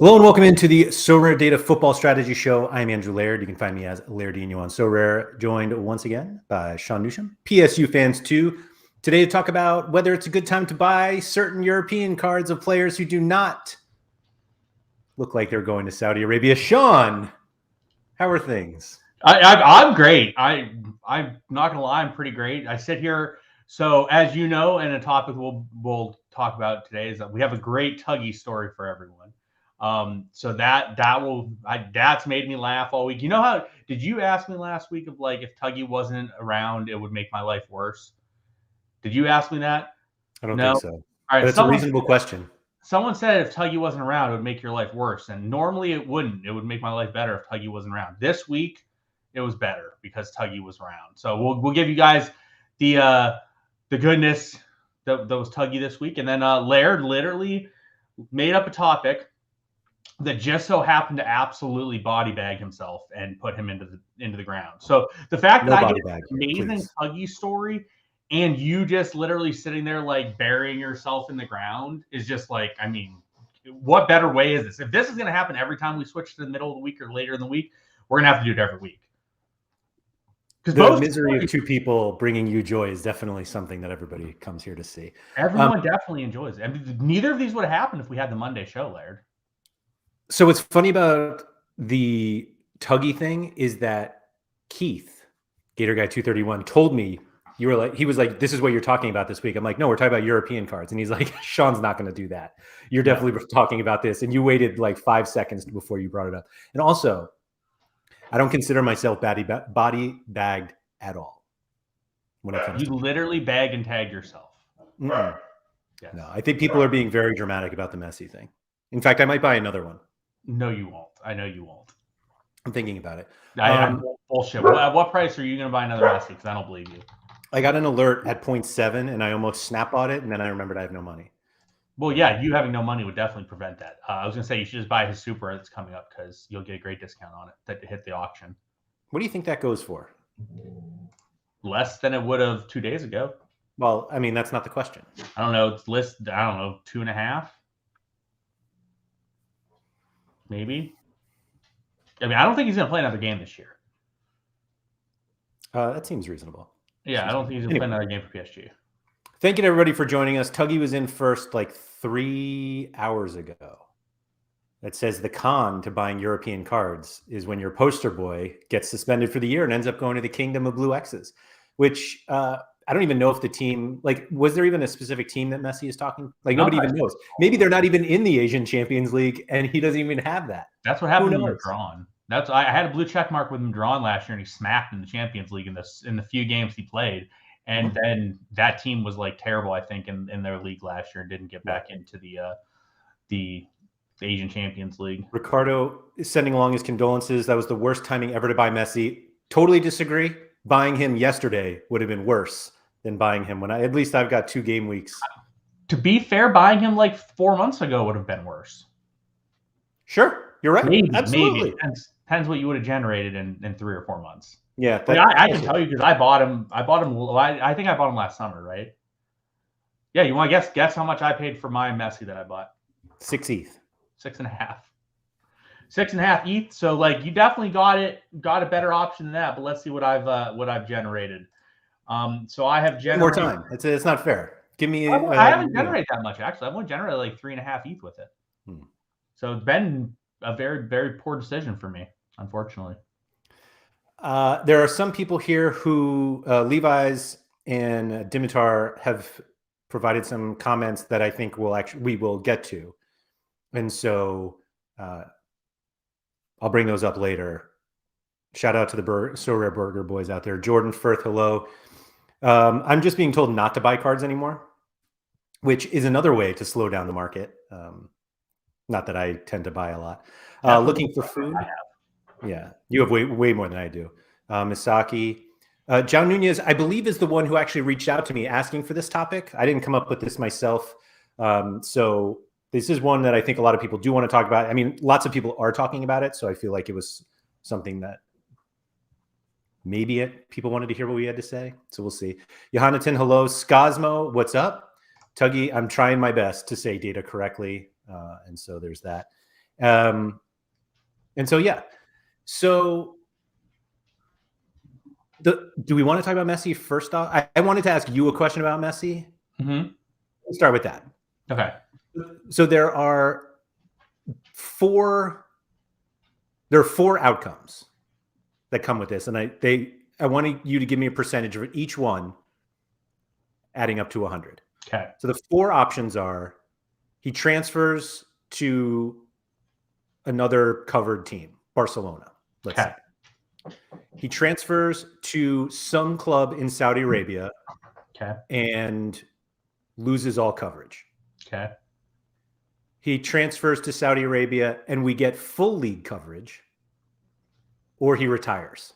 Hello and welcome into the SorareData Football Strategy Show. I'm Andrew Laird. You can find me as Lairdinho on Sorare, joined once again by Sean Newsham, PSU fans too. Today to talk about whether it's a good time to buy certain European cards of players who do not look like they're going to Saudi Arabia. Sean, how are things? I'm great. I'm not gonna lie, I'm pretty great. I sit here. So as you know, and a topic we'll talk about today is that we have a great Tuggy story for everyone. So that's made me laugh all week. You know how did you ask me last week of like if Tuggy wasn't around, it would make my life worse? Did you ask me that? I don't No. think so. All right, But it's a reasonable question. Someone said if Tuggy wasn't around, it would make your life worse. And normally it wouldn't. It would make my life better if Tuggy wasn't around. This week, it was better because Tuggy was around. So we'll give you guys the goodness that was Tuggy this week. And then Laird literally made up a topic that just so happened to absolutely body bag himself and put him into the ground. So the fact that I get an amazing Tuggy story and you just literally sitting there like burying yourself in the ground is just like, I mean, what better way is this? If this is going to happen every time we switch to the middle of the week or later in the week, we're going to have to do it every week. The misery of two people bringing you joy is definitely something that everybody comes here to see. Everyone definitely enjoys it. I mean, neither of these would have happened if we had the Monday show, Laird. So what's funny about the Tuggy thing is that Keith, Gator Guy 231, told me he was like, this is what you're talking about this week. I'm like, no, we're talking about European cards. And he's like, Sean's not going to do that. You're definitely talking about this. And you waited like 5 seconds before you brought it up. And also, I don't consider myself body bagged at all. When it comes you literally bagged and tagged yourself. Yes. No, I think people are being very dramatic about the Messi thing. In fact, I might buy another one. No, you won't. I know you won't. I'm thinking about it. Bullshit. At what price are you going to buy another Messi? Because I don't believe you. I got an alert at 0.7, and I almost snap bought it, and then I remembered I have no money. Well, yeah, you having no money would definitely prevent that. I was going to say you should just buy his super that's coming up because you'll get a great discount on it that hit the auction. What do you think that goes for? Less than it would have 2 days ago. Well, I mean, that's not the question. I don't know. It's listed, 2.5. Maybe. I mean, I don't think he's going to play another game this year. That seems reasonable. Yeah, I don't think he's going to play another game for PSG. Thank you to everybody for joining us. Tuggy was in first like 3 hours ago. That says the con to buying European cards is when your poster boy gets suspended for the year and ends up going to the kingdom of blue X's, which I don't even know if the team, like, was there even a specific team that Messi is talking? Like, nobody even knows. Maybe they're not even in the Asian Champions League, and he doesn't even have that. That's what happened when he was drawn. I had a blue check mark with him drawn last year, and he smacked in the Champions League in the few games he played. And then that team was like terrible, I think, in their league last year and didn't get back into the Asian Champions League. Ricardo is sending along his condolences. That was the worst timing ever to buy Messi. Totally disagree. Buying him yesterday would have been worse than buying him when at least I've got 2 game weeks. To be fair, buying him like 4 months ago would have been worse. Sure, you're right. Maybe, absolutely. Depends what you would have generated in 3 or 4 months. Yeah, I can tell you because I bought him. I think I bought him last summer, right? Yeah, you want to guess how much I paid for my Messi that I bought? 6 ETH. 6.5. 6.5 ETH. So like you definitely got a better option than that. But let's see what I've generated. So I have generated more time. It's not fair. Give me. I haven't generated that much actually. I've only generated like 3.5 ETH with it. So it's been a very, very poor decision for me, unfortunately. There are some people here who Levi's and Dimitar have provided some comments that I think we will get to, and so I'll bring those up later. Shout out to the Sorare Burger boys out there. Jordan Firth, hello. I'm just being told not to buy cards anymore, which is another way to slow down the market. Not that I tend to buy a lot. Looking for food. Yeah, you have way more than I do. Misaki. John Nunez, I believe, is the one who actually reached out to me asking for this topic. I didn't come up with this myself. So this is one that I think a lot of people do want to talk about. I mean, lots of people are talking about it. So I feel like it was something that maybe people wanted to hear what we had to say. So we'll see. Johannaton, hello. Scosmo, what's up? Tuggy, I'm trying my best to say data correctly. And so there's that. And so, yeah. So do we want to talk about Messi first off? I wanted to ask you a question about Messi. Mm-hmm. Let's start with that. Okay. So there are four outcomes that come with this, and I wanted you to give me a percentage of each one, adding up to 100. Okay. So the four options are: he transfers to another covered team, Barcelona, let's say. He transfers to some club in Saudi Arabia, and loses all coverage. Okay. He transfers to Saudi Arabia, and we get full league coverage, or he retires.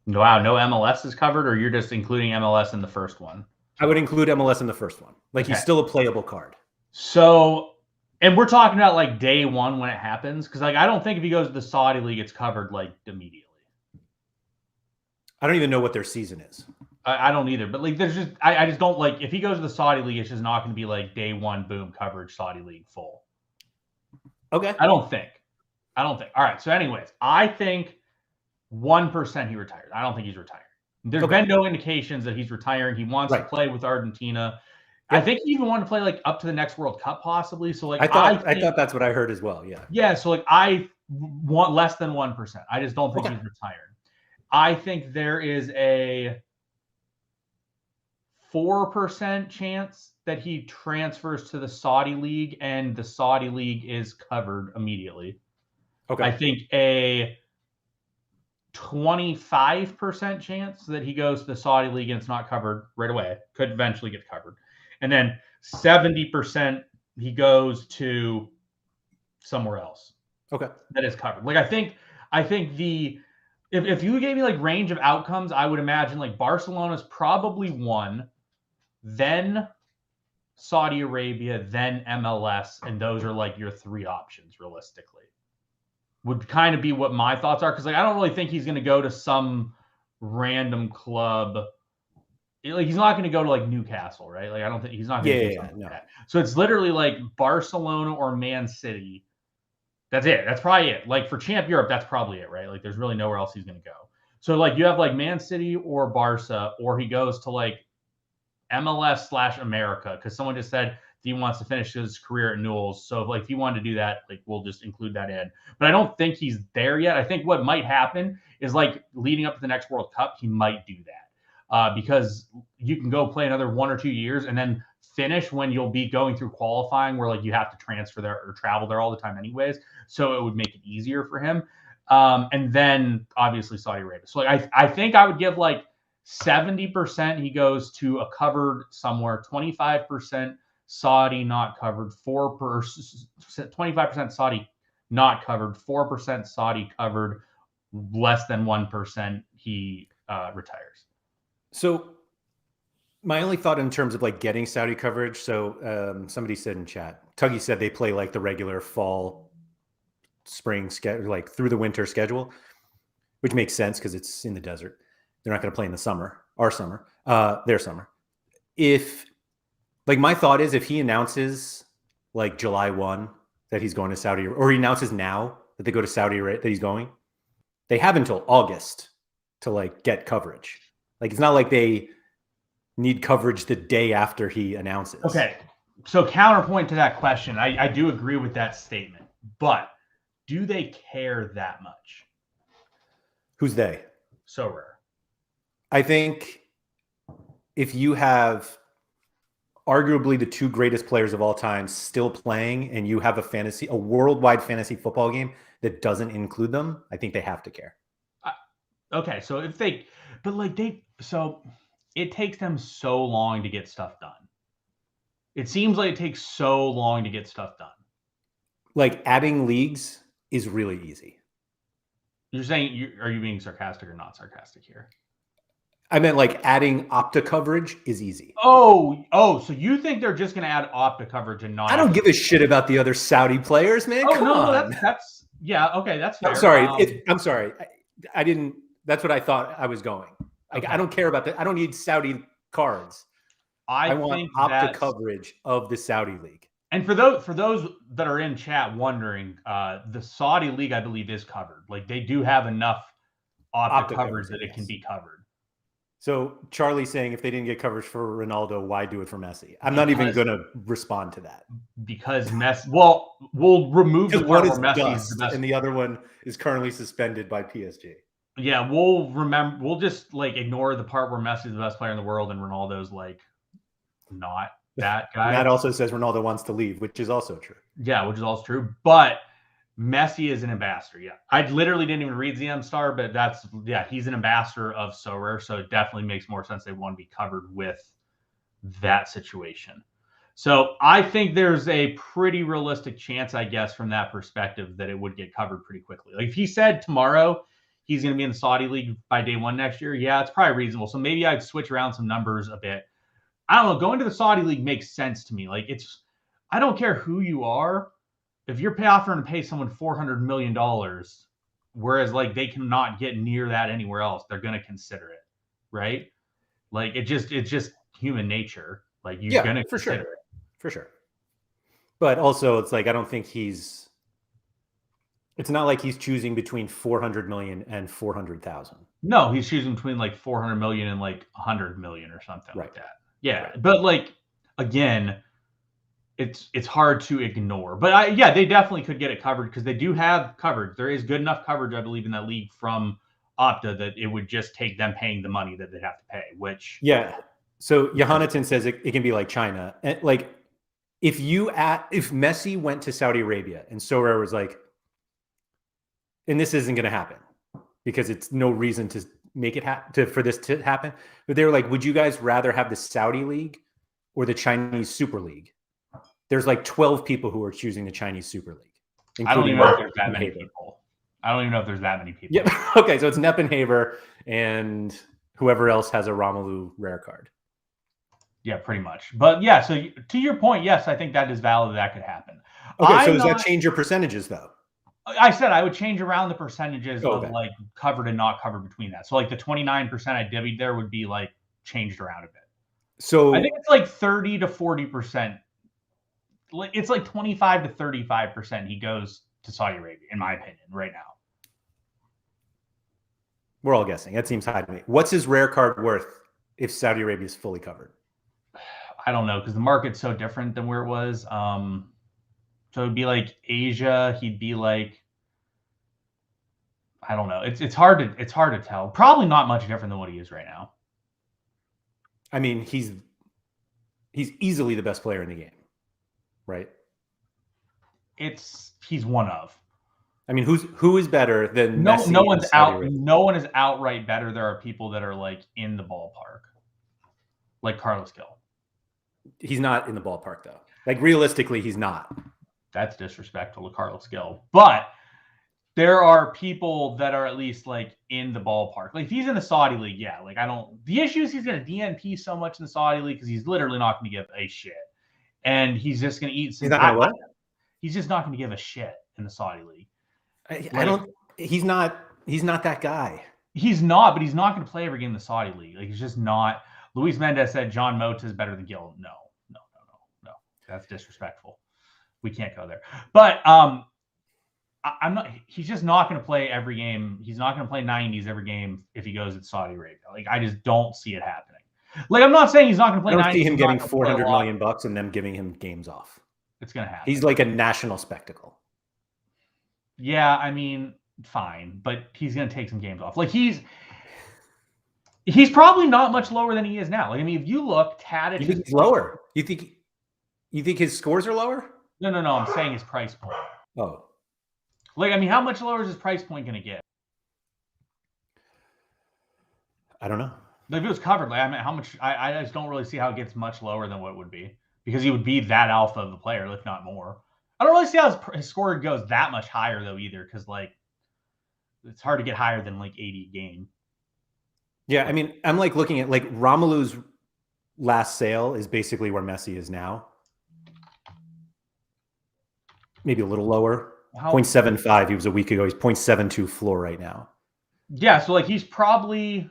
Wow, no MLS is covered, or you're just including MLS in the first one? I would include MLS in the first one. Like, he's still a playable card. So, and we're talking about like day one when it happens, because like I don't think if he goes to the Saudi league, it's covered like immediately. I don't even know what their season is. I don't either, but like there's just I just don't like if he goes to the Saudi league, it's just not going to be like day one boom coverage Saudi league full. Okay. I don't think. All right. So, anyways, I think 1% he retired. I don't think he's retired. There's been no indications that he's retiring. He wants to play with Argentina. Yep. I think he even wanted to play like up to the next World Cup, possibly. So, like, I thought that's what I heard as well. Yeah. Yeah. So, like, I want less than 1%. I just don't think he's retired. I think there is a 4% chance that he transfers to the Saudi league and the Saudi league is covered immediately. Okay. I think a 25% chance that he goes to the Saudi league and it's not covered right away. Could eventually get covered. And then 70% he goes to somewhere else. Okay. That is covered. Like, I think if you gave me like range of outcomes, I would imagine like Barcelona's probably one, then Saudi Arabia, then MLS, and those are like your three options realistically. Would kind of be what my thoughts are, because like I don't really think he's going to go to some random club. Like, he's not going to go to like Newcastle, right? Like, I don't think he's not going to do something like that. So it's literally like Barcelona or Man City. That's it. That's probably it. Like, for Champ Europe, that's probably it, right? Like, there's really nowhere else he's going to go. So like you have like Man City or Barca, or he goes to like MLS/America, because someone just said he wants to finish his career at Newell's. So if he wanted to do that, like, we'll just include that in. But I don't think he's there yet. I think what might happen is like leading up to the next World Cup, he might do that because you can go play another 1 or 2 years and then finish when you'll be going through qualifying, where like you have to transfer there or travel there all the time anyways. So it would make it easier for him. And then obviously Saudi Arabia. So like I think I would give like 70% he goes to a covered somewhere, 25% Saudi not covered, 25% Saudi not covered, 4% Saudi covered, less than 1% he retires. So my only thought in terms of like getting Saudi coverage. So somebody said in chat, Tuggy said they play like the regular fall, spring schedule, like through the winter schedule, which makes sense because it's in the desert. They're not going to play in the summer, their summer. If like my thought is if he announces like July 1 that he's going to Saudi, or he announces now that they go to Saudi Arabia, that he's going, they have until August to like get coverage. Like, it's not like they need coverage the day after he announces. Okay. So counterpoint to that question, I do agree with that statement, but do they care that much? Who's they? Sorare. I think if you have arguably the two greatest players of all time still playing, and you have a worldwide fantasy football game that doesn't include them, I think they have to care. Okay, so so it takes them so long to get stuff done. It seems like it takes so long to get stuff done. Like, adding leagues is really easy. You're saying, are you being sarcastic or not sarcastic here? I meant like adding Opta coverage is easy. Oh, so you think they're just going to add Opta coverage and not? I don't give a shit about the other Saudi players, man. Come on. That's yeah. Okay, that's fair. I'm sorry. I'm sorry. I didn't. That's what I thought I was going. Like, okay. I don't care about that. I don't need Saudi cards. I want Opta coverage of the Saudi league. And for those that are in chat wondering, the Saudi league, I believe, is covered. Like they do have enough Opta coverage that it can be covered. So Charlie's saying if they didn't get coverage for Ronaldo, why do it for Messi? I'm not even going to respond to that. Because Messi, well, we'll remove the part where Messi is the best, and the other one is currently suspended by PSG. Yeah, we'll just like ignore the part where Messi's the best player in the world and Ronaldo's like not that guy. And that also says Ronaldo wants to leave, which is also true. Yeah, which is also true. But Messi is an ambassador. Yeah, I literally didn't even read ZM Star, but he's an ambassador of Sorare, so it definitely makes more sense they want to be covered with that situation. So I think there's a pretty realistic chance, I guess, from that perspective, that it would get covered pretty quickly. Like if he said tomorrow he's going to be in the Saudi league by day one next year, yeah, it's probably reasonable. So maybe I'd switch around some numbers a bit. I don't know. Going to the Saudi league makes sense to me. Like I don't care who you are. If you're offering to pay someone $400 million, whereas like they cannot get near that anywhere else, they're going to consider it, right? Like it's just human nature. Like you're going to consider it. For sure. But also it's like, I don't think it's not like he's choosing between 400 million and 400,000. No, he's choosing between like 400 million and like 100 million or something like that. Yeah. Right. But like, again, it's hard to ignore. But they definitely could get it covered because they do have coverage. There is good enough coverage, I believe, in that league from Opta that it would just take them paying the money that they'd have to pay, which. Yeah. So Johanneton says it can be like China. And like, if Messi went to Saudi Arabia and Sorare was like, and this isn't going to happen because it's no reason to make it for this to happen. But they were like, would you guys rather have the Saudi league or the Chinese Super League? There's like 12 people who are choosing the Chinese Super League. I don't even know if there's that many people. I don't even know if there's that many people. Yep. Okay. So it's Neppenhaver and whoever else has a Romelu rare card. Yeah, pretty much. But yeah, so to your point, yes, I think that is valid. That could happen. Okay. So does that change your percentages though? I said I would change around the percentages of like covered and not covered between that. So like the 29% I divvied there would be like changed around a bit. So I think it's like 30 to 40%. It's like 25 to 35% he goes to Saudi Arabia, in my opinion, right now. We're all guessing. That seems high to me. What's his rare card worth if Saudi Arabia is fully covered? I don't know because the market's so different than where it was. So it'd be like Asia. He'd be like, I don't know. It's hard to tell. Probably not much different than what he is right now. I mean, he's easily the best player in the game, right? He's one of. I mean, who is better than no? Messi? No one's out. No one is outright better. There are people that are like in the ballpark, like Carlos Gil. He's not in the ballpark though. Like realistically, he's not. That's disrespectful to Carlos Gil. But there are people that are at least like in the ballpark. Like if he's in the Saudi league, yeah. Like the issue is he's going to DNP so much in the Saudi league because he's literally not going to give a shit, and he's just going to eat. He's not going to what? He's just not going to give a shit in the Saudi league. I don't. He's not that guy. He's not, but he's not going to play every game in the Saudi league. Like he's just not. Luis Mendez said John Mota is better than Gil. No. That's disrespectful. We can't go there. But I'm not. He's just not going to play every game. He's not going to play 90s every game if he goes to Saudi Arabia. Like I just don't see it happening. Like I'm not saying he's not going to play 90s. I don't see him getting $400 million and them giving him games off. It's going to happen. He's like a national spectacle. Yeah, I mean, fine, but he's going to take some games off. Like he's probably not much lower than he is now. Like I mean, if you look, Tadic. You think he's lower? You think his scores are lower? No. I'm saying his price point. Oh. Like, I mean, how much lower is his price point going to get? I don't know. Like, if it was covered, like, I mean, how much? I just don't really see how it gets much lower than what it would be because he would be that alpha of the player, if not more. I don't really see how his score goes that much higher, though, either, because, like, it's hard to get higher than, like, 80 a game. Yeah, I mean, I'm, like, looking at, like, Romelu's last sale is basically where Messi is now. Maybe a little lower. 0.75 he was a week ago. He's 0.72 floor right now. Yeah, so like he's probably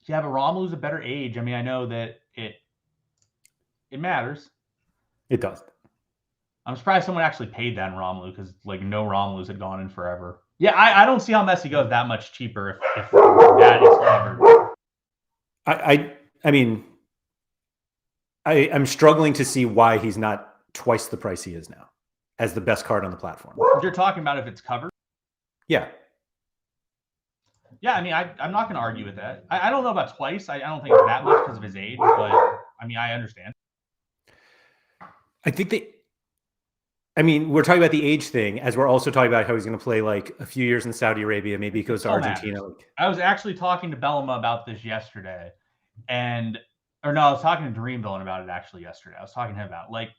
but Romelu's a better age. I mean, I know that it matters. It does. I'm surprised someone actually paid that in Romelu because like no Romelus had gone in forever. Yeah, I don't see how Messi goes that much cheaper if that is covered. I mean, I'm struggling to see why he's not twice the price he is now as the best card on the platform. You're talking about if it's covered? Yeah. Yeah, I mean, I'm not going to argue with that. I don't know about twice. I don't think it's that much because of his age, but I mean, I understand. I think we're talking about the age thing as we're also talking about how he's going to play like a few years in Saudi Arabia. Maybe he goes to Argentina. I was actually talking to Bellama about this yesterday. I was talking to Dream Villain about it actually yesterday. I was talking to him about like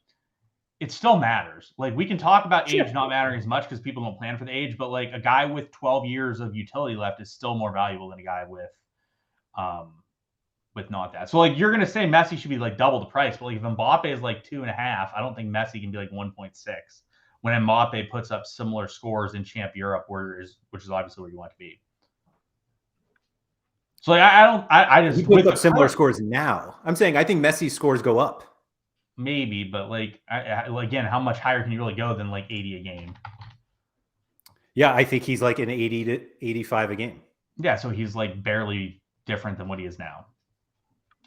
it still matters. Like we can talk about age not mattering as much because people don't plan for the age, but like a guy with 12 years of utility left is still more valuable than a guy with not that. So like you're gonna say Messi should be like double the price, but like if Mbappe is like 2.5, I don't think Messi can be like 1.6 when Mbappe puts up similar scores in Champ Europe, which is obviously where you want to be. So like, I just he puts up similar scores now. I'm saying I think Messi's scores go up. Maybe, but like again, how much higher can you really go than like 80 a game? Yeah, I think he's like an 80 to 85 a game. Yeah, so he's like barely different than what he is now.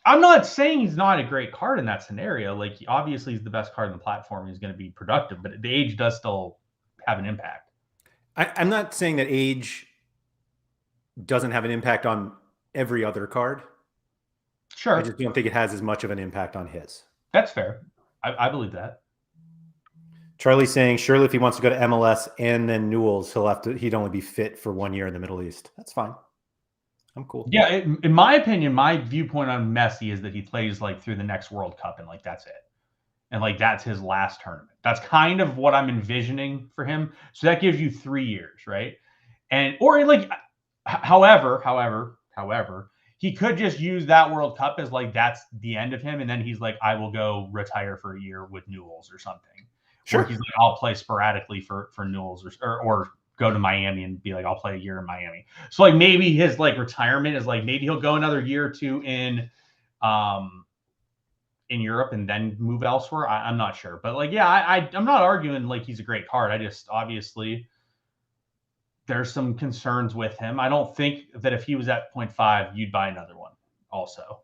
I'm not saying he's not a great card in that scenario. Like obviously he's the best card in the platform. He's going to be productive, but the age does still have an impact. I'm not saying that age doesn't have an impact on every other card. Sure. I just don't think it has as much of an impact on his. That's fair. I believe that. Charlie's saying surely if he wants to go to MLS and then Newell's, he'd only be fit for 1 year in the Middle East. That's fine. I'm cool. Yeah, in my opinion, my viewpoint on Messi is that he plays like through the next World Cup and like that's it. And like that's his last tournament. That's kind of what I'm envisioning for him. So that gives you 3 years, right? And or like however, he could just use that World Cup as like that's the end of him, and then he's like, I will go retire for a year with Newell's or something. Sure. Or he's like, I'll play sporadically for Newell's or go to Miami and be like, I'll play a year in Miami. So like maybe his like retirement is like maybe he'll go another year or two in Europe and then move elsewhere. I'm not sure, but like yeah, I'm not arguing like he's a great card. I just obviously there's some concerns with him. I don't think that if he was at 0.5, you'd buy another one also.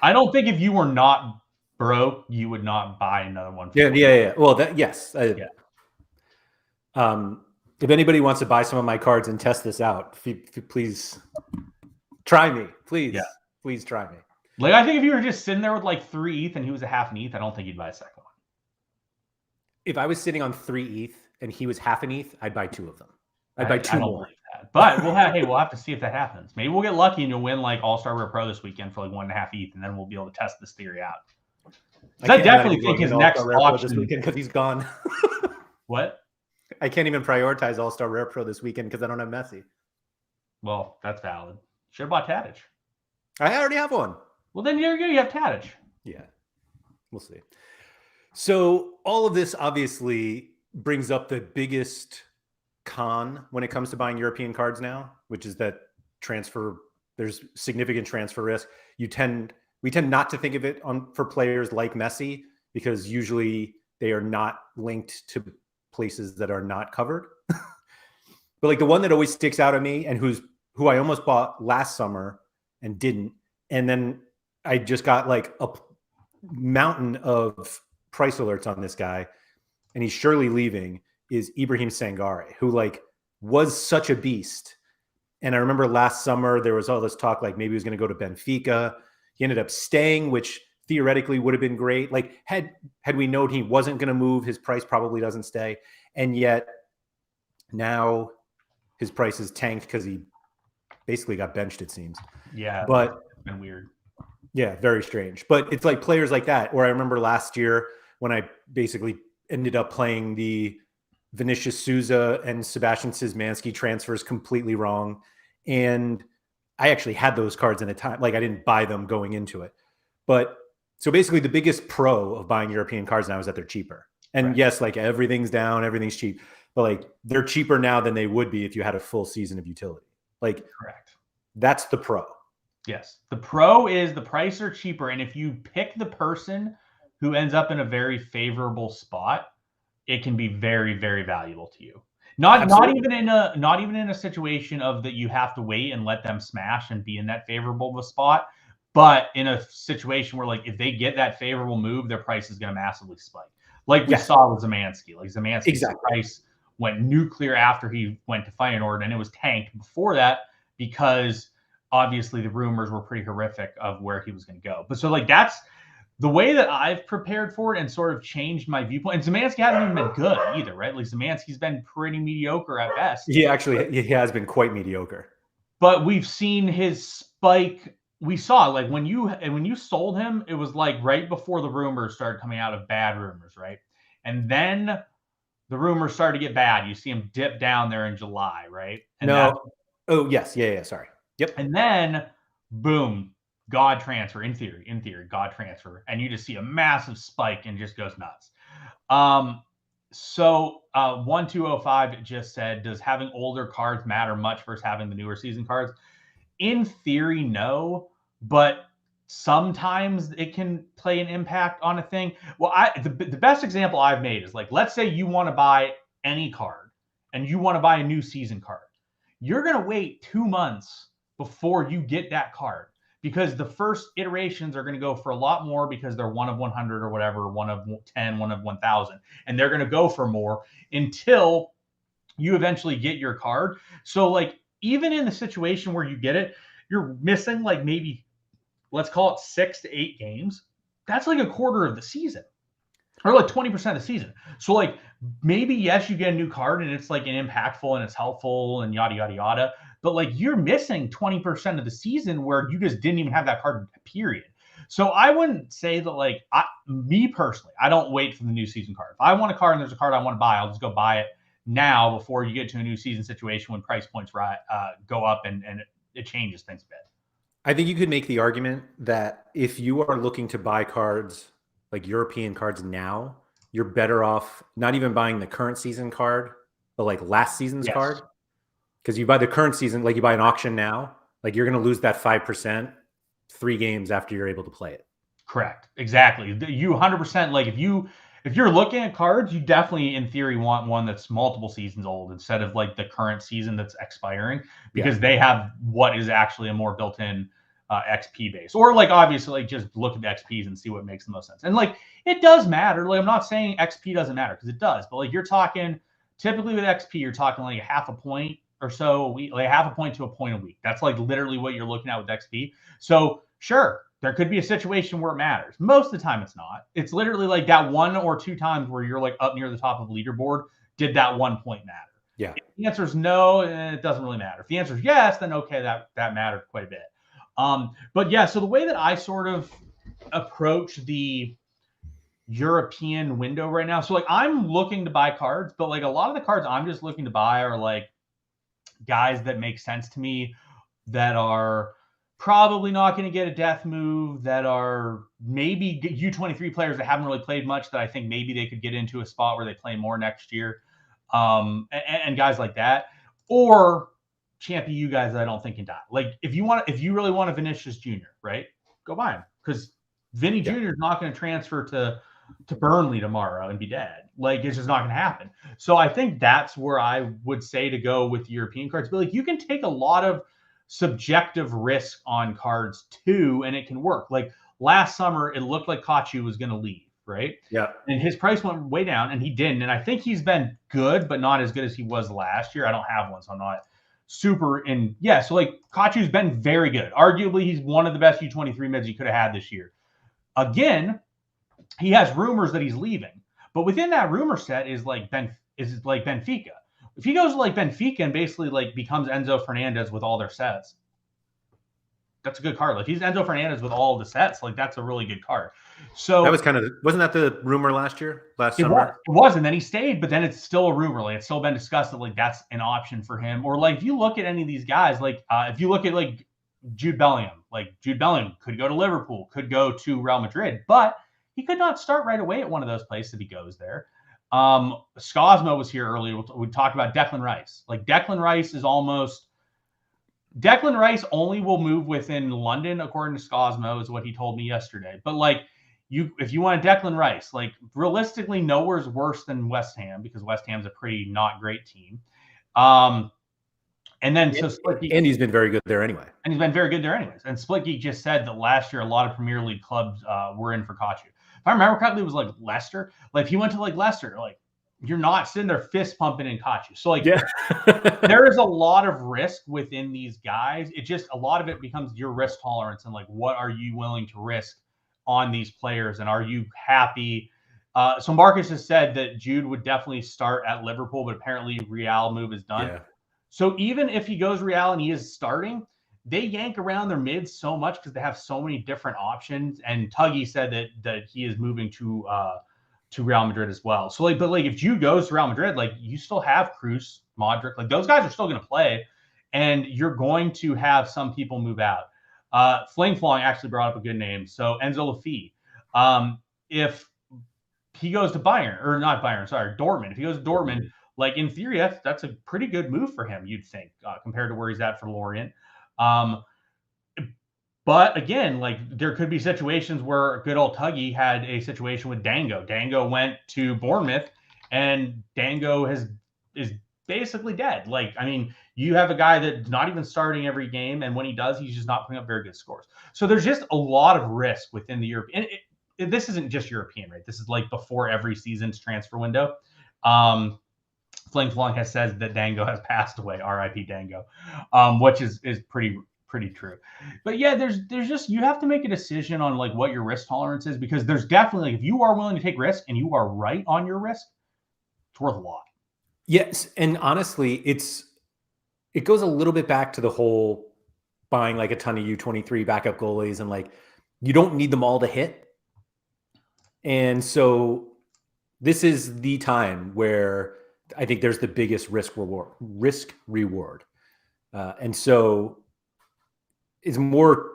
I don't think if you were not broke, you would not buy another one. Yeah. Well, yes. Yeah. If anybody wants to buy some of my cards and test this out, please try me. Please try me. Like I think if you were just sitting there with like 3 ETH and he was a half an ETH, I don't think you'd buy a second one. If I was sitting on 3 ETH and he was half an ETH, I'd buy 2 of them. I'd buy 2 more. That. But we'll have to see if that happens. Maybe we'll get lucky and you'll win like All-Star Rare Pro this weekend for like 1.5 ETH, and then we'll be able to test this theory out. I definitely think his next option this weekend because he's gone. What? I can't even prioritize All-Star Rare Pro this weekend because I don't have Messi. Well, that's valid. Should have bought Tadic. I already have one. Well, then you have Tadic. Yeah, we'll see. So all of this obviously brings up the biggest con when it comes to buying European cards now, which is that there's significant transfer risk. We tend not to think of it for players like Messi because usually they are not linked to places that are not covered. But like the one that always sticks out at me and who I almost bought last summer and didn't, and then I just got like a mountain of price alerts on this guy, and he's surely leaving, is Ibrahim Sangare, who like was such a beast. And I remember last summer there was all this talk like maybe he was going to go to Benfica. He ended up staying, which theoretically would have been great. Like had we known he wasn't going to move, his price probably doesn't stay. And yet now his price is tanked because he basically got benched, it seems. Yeah, but it's been weird. Yeah, very strange. But it's like players like that. Or I remember last year when I basically ended up playing the Vinicius Souza and Sebastian Szymanski transfers completely wrong. And I actually had those cards in a time. Like I didn't buy them going into it. But so basically the biggest pro of buying European cards now is that they're cheaper. And right. Yes, like everything's down, everything's cheap. But like they're cheaper now than they would be if you had a full season of utility. Like correct. That's the pro. Yes. The pro is the prices are cheaper. And if you pick the person who ends up in a very favorable spot, it can be very, very valuable to you. Not even in a situation of that you have to wait and let them smash and be in that favorable of a spot, but in a situation where like if they get that favorable move, their price is going to massively spike. Like we saw with Szymanski. Like Szymanski's price went nuclear after he went to Feyenoord, and it was tanked before that because obviously the rumors were pretty horrific of where he was going to go. But so like that's the way that I've prepared for it and sort of changed my viewpoint. And Szymanski hasn't even been good either, right? Like Szymanski's been pretty mediocre at best. He has been quite mediocre. But we've seen his spike. We saw like when you sold him, it was like right before the rumors started coming out of bad rumors, right? And then the rumors started to get bad. You see him dip down there in July, right? And Sorry. Yep. And then boom, God transfer in theory, God transfer, and you just see a massive spike and just goes nuts. So 1205 just said, does having older cards matter much versus having the newer season cards? In theory, no, but sometimes it can play an impact on a thing. Well, the best example I've made is like, let's say you want to buy any card and you want to buy a new season card. You're going to wait 2 months before you get that card because the first iterations are going to go for a lot more because they're 1 of 100 or whatever, 1 of 10, 1 of 1,000. And they're going to go for more until you eventually get your card. So like, even in the situation where you get it, you're missing like maybe, let's call it 6 to 8 games. That's like a quarter of the season or like 20% of the season. So like maybe, yes, you get a new card and it's like an impactful and it's helpful and yada, yada, yada. But like you're missing 20% of the season where you just didn't even have that card, period. So I wouldn't say that like me personally, I don't wait for the new season card. If I want a card and there's a card I want to buy, I'll just go buy it now before you get to a new season situation when price points go up and it changes things a bit. I think you could make the argument that if you are looking to buy cards, like European cards now, you're better off not even buying the current season card, but like last season's card. Because you buy the current season, like you buy an auction now, like you're going to lose that 5% 3 games after you're able to play it. Correct. Exactly. You 100%, like if you're looking at cards, you definitely in theory want one that's multiple seasons old instead of like the current season that's expiring because they have what is actually a more built-in XP base. Or like obviously like just look at the XPs and see what makes the most sense. And like it does matter. Like I'm not saying XP doesn't matter because it does, but like you're talking typically with XP, you're talking like half a point or so a week, like half a point to a point a week. That's like literally what you're looking at with XP. So sure, there could be a situation where it matters. Most of the time it's not. It's literally like that 1 or 2 times where you're like up near the top of the leaderboard. Did that 1 point matter? Yeah. If the answer is no, it doesn't really matter. If the answer is yes, then okay, that mattered quite a bit. But yeah, so the way that I sort of approach the European window right now. So like I'm looking to buy cards, but like a lot of the cards I'm just looking to buy are like guys that make sense to me that are probably not going to get a death move, that are maybe U23 players that haven't really played much that I think maybe they could get into a spot where they play more next year. And guys like that, or champion you guys that I don't think can die. Like if you really want a Vinicius Jr., right? Go buy him because Vinnie Jr. is not going to transfer to Burnley tomorrow and be dead. Like it's just not going to happen. So I think that's where I would say to go with European cards. But like you can take a lot of subjective risk on cards too, and it can work. Like last summer, it looked like Kachu was going to leave, right? Yeah. And his price went way down, and he didn't. And I think he's been good, but not as good as he was last year. I don't have one, so I'm not super in. Yeah, so like Kachu's been very good. Arguably, he's one of the best U23 mids he could have had this year. Again, he has rumors that he's leaving, but within that rumor set is like Benfica. If he goes to like Benfica and basically like becomes Enzo Fernandez with all their sets, that's a good card. Like he's Enzo Fernandez with all the sets, like that's a really good card. So that was wasn't that the rumor last summer? It was, and then he stayed, but then it's still a rumor. Like it's still been discussed that like that's an option for him. Or like if you look at any of these guys, like if you look at like Jude Bellingham could go to Liverpool, could go to Real Madrid, but he could not start right away at one of those places if he goes there. Scosmo was here earlier. We talked about Declan Rice. Like Declan Rice only will move within London, according to Scosmo, is what he told me yesterday. But like if you want a Declan Rice, like realistically, nowhere's worse than West Ham because West Ham's a pretty not great team. And then so Split Geek, and he's been very good there anyway. And he's been very good there anyways. And Split Geek just said that last year a lot of Premier League clubs were in for Kachu. If I remember correctly, it was like Leicester. Like if he went to like Leicester, like you're not sitting there fist pumping in Kachu. So like there is a lot of risk within these guys. It just a lot of it becomes your risk tolerance and like what are you willing to risk on these players and are you happy? So Marcus has said that Jude would definitely start at Liverpool, but apparently Real move is done. Yeah. So even if he goes Real and he is starting, they yank around their mids so much because they have so many different options. And Tuggy said that he is moving to Real Madrid as well. So like, but like if Jude goes to Real Madrid, like you still have Cruz, Modric, like those guys are still going to play, and you're going to have some people move out. Fling Flong actually brought up a good name. So Enzo Lafite. If he goes to Bayern or not Bayern, sorry, Dortmund. If he goes to Dortmund, like in theory, that's a pretty good move for him, you'd think, compared to where he's at for Lorient. But again, like there could be situations where good old Tuggy had a situation with Dango. Dango went to Bournemouth, and Dango is basically dead. Like, I mean, you have a guy that's not even starting every game, and when he does, he's just not putting up very good scores. So there's just a lot of risk within the European. This isn't just European, right? This is like before every season's transfer window. Fling Flong has said that Dango has passed away, R.I.P. Dango, which is pretty true. But yeah, there's just you have to make a decision on like what your risk tolerance is because there's definitely like if you are willing to take risk and you are right on your risk, it's worth a lot. Yes, and honestly, it goes a little bit back to the whole buying like a ton of U23 backup goalies and like you don't need them all to hit. And so this is the time where I think there's the biggest risk reward. And so it's more,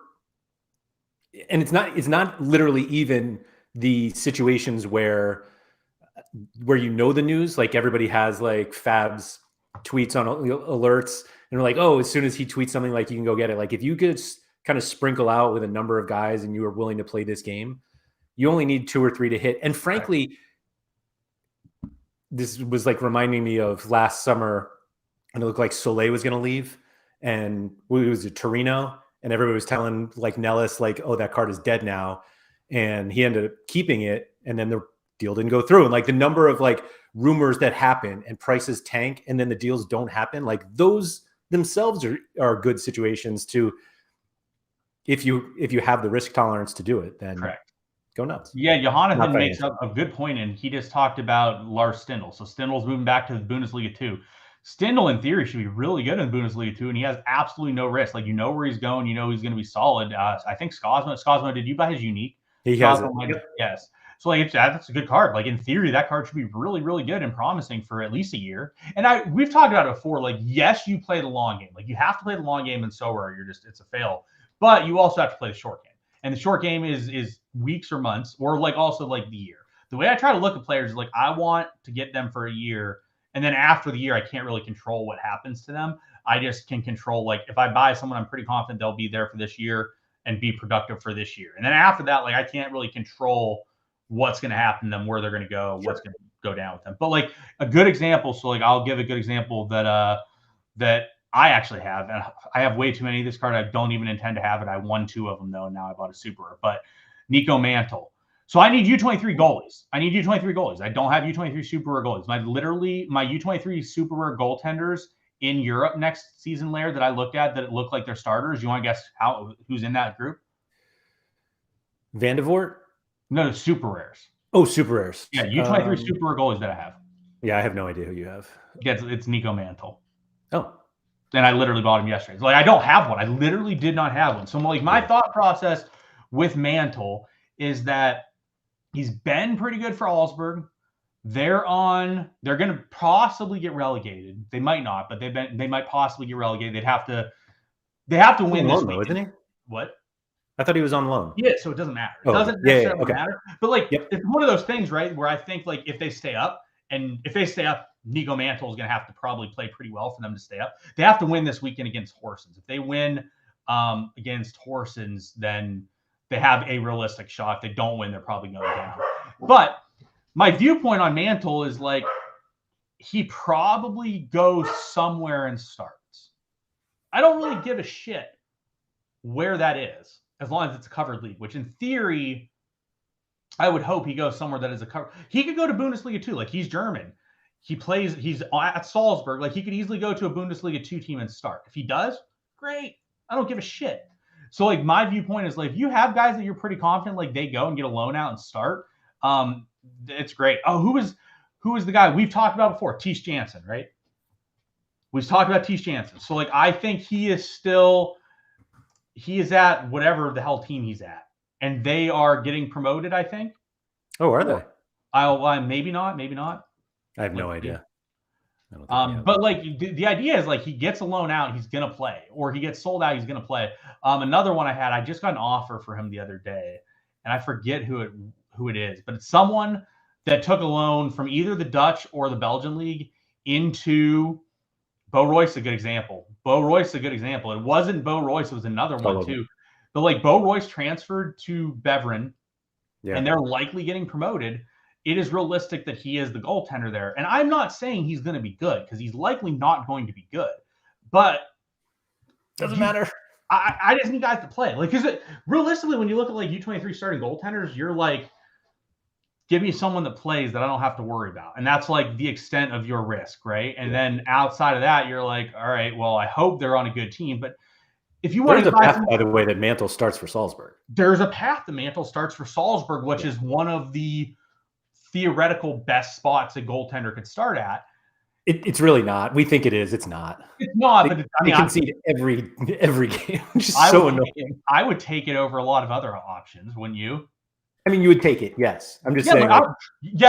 and it's not literally even the situations where you know the news, like everybody has like Fab's tweets on alerts and they're like, oh, as soon as he tweets something, like you can go get it. Like if you could kind of sprinkle out with a number of guys and you are willing to play this game, you only need 2 or 3 to hit. And frankly, this was like reminding me of last summer and it looked like Soleil was going to leave and it was at Torino and everybody was telling like Nellis, like, oh, that card is dead now. And he ended up keeping it. And then the deal didn't go through. And like the number of like rumors that happen and prices tank and then the deals don't happen, like those themselves are good situations to, if you have the risk tolerance to do it, then correct. Go nuts. Yeah, Jonathan makes up a good point, and he just talked about Lars Stindl. So Stindl's moving back to the Bundesliga 2. Stindl, in theory, should be really good in the Bundesliga 2, and he has absolutely no risk. Like, you know where he's going. You know he's going to be solid. I think Skosma, did you buy his unique? He has it. Yes. So, like, that's a good card. Like, in theory, that card should be really, really good and promising for at least a year. And we've talked about it before. Like, yes, you play the long game. Like, you have to play the long game in Sorare. It's a fail. But you also have to play the short game. And the short game is weeks or months, or like also like the year. The way I try to look at players is like I want to get them for a year, and then after the year, I can't really control what happens to them. I just can control like if I buy someone, I'm pretty confident they'll be there for this year and be productive for this year. And then after that, like I can't really control what's going to happen to them, where they're going to go, what's going to go down with them. But like a good example, so like I'll give a good example that I actually have, and I have way too many of this card. I don't even intend to have it. I won 2 of them though, and now I bought a super. But Nico Mantle. So I need U23 goalies. I don't have U23 super rare goalies. My U23 super rare goaltenders in Europe next season, Laird, that I looked at that it looked like they're starters. You want to guess who's in that group? Vandevort? No, super rares. Oh, super rares. Yeah, U23 super rare goalies that I have. Yeah, I have no idea who you have. Yeah, it's Nico Mantle. Oh. And I literally bought him yesterday. Like I don't have one. I literally did not have one. So like my thought process with Mantle is that he's been pretty good for Augsburg. They're going to possibly get relegated. They might not, but they might possibly get relegated. They have to win this week, isn't he? What? I thought he was on loan. Yeah, so it doesn't matter. It doesn't necessarily matter. But like it's one of those things, right, where I think like if they stay up, Nico Mantle is going to have to probably play pretty well for them to stay up. They have to win this weekend against Horsens. If they win against Horsens, then they have a realistic shot. If they don't win, they're probably going down. But my viewpoint on Mantle is like he probably goes somewhere and starts. I don't really give a shit where that is, as long as it's a covered league, which in theory, I would hope he goes somewhere that is a cover. He could go to Bundesliga too. Like he's German. He's at Salzburg. Like he could easily go to a Bundesliga 2 team and start. If he does, great. I don't give a shit. So like my viewpoint is like if you have guys that you're pretty confident, like they go and get a loan out and start, it's great. Oh, who is the guy we've talked about before? Tish Jansen, right? We've talked about Tish Jansen. So like I think he is at whatever the hell team he's at. And they are getting promoted, I think. Oh, are they? Maybe not. I have no idea. But like the idea is like he gets a loan out, he's gonna play, or he gets sold out, he's gonna play. Another one I just got an offer for him the other day, and I forget who it is, but it's someone that took a loan from either the Dutch or the Belgian league into Bo Royce. A good example. It wasn't Bo Royce, it was another one too. But like Bo Royce transferred to Beveren, and they're likely getting promoted. It is realistic that he is the goaltender there. And I'm not saying he's going to be good because he's likely not going to be good. But doesn't matter. I just need guys to play. Like, because realistically, when you look at like U23 starting goaltenders, you're like, give me someone that plays that I don't have to worry about. And that's like the extent of your risk, right? And then outside of that, you're like, all right, well, I hope they're on a good team. But if you want to path, by the way, that Mantle starts for Salzburg. There's a path that Mantle starts for Salzburg, which is one of the theoretical best spots a goaltender could start at. It's really not. We think it is. It's not. It's not. But they concede every game. Which is so annoying. I would take it over a lot of other options, wouldn't you? I mean, you would take it. Yes, I'm just saying.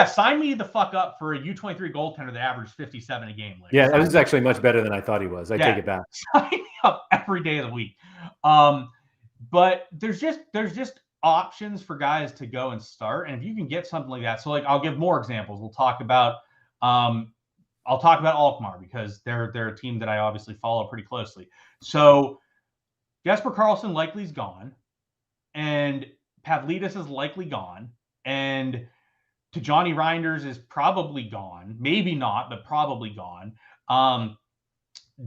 Sign me the fuck up for a U23 goaltender that averaged 57 a game. Yeah, that was actually much better than I thought he was. I take it back. Sign me up every day of the week. But there's just options for guys to go and start, and if you can get something like that, so like I'll give more examples. I'll talk about Alkmaar because they're a team that I obviously follow pretty closely. So Jesper Karlsson likely is gone, and Pavlidis is likely gone, and Johnny Reinders is probably gone, maybe not, but probably gone.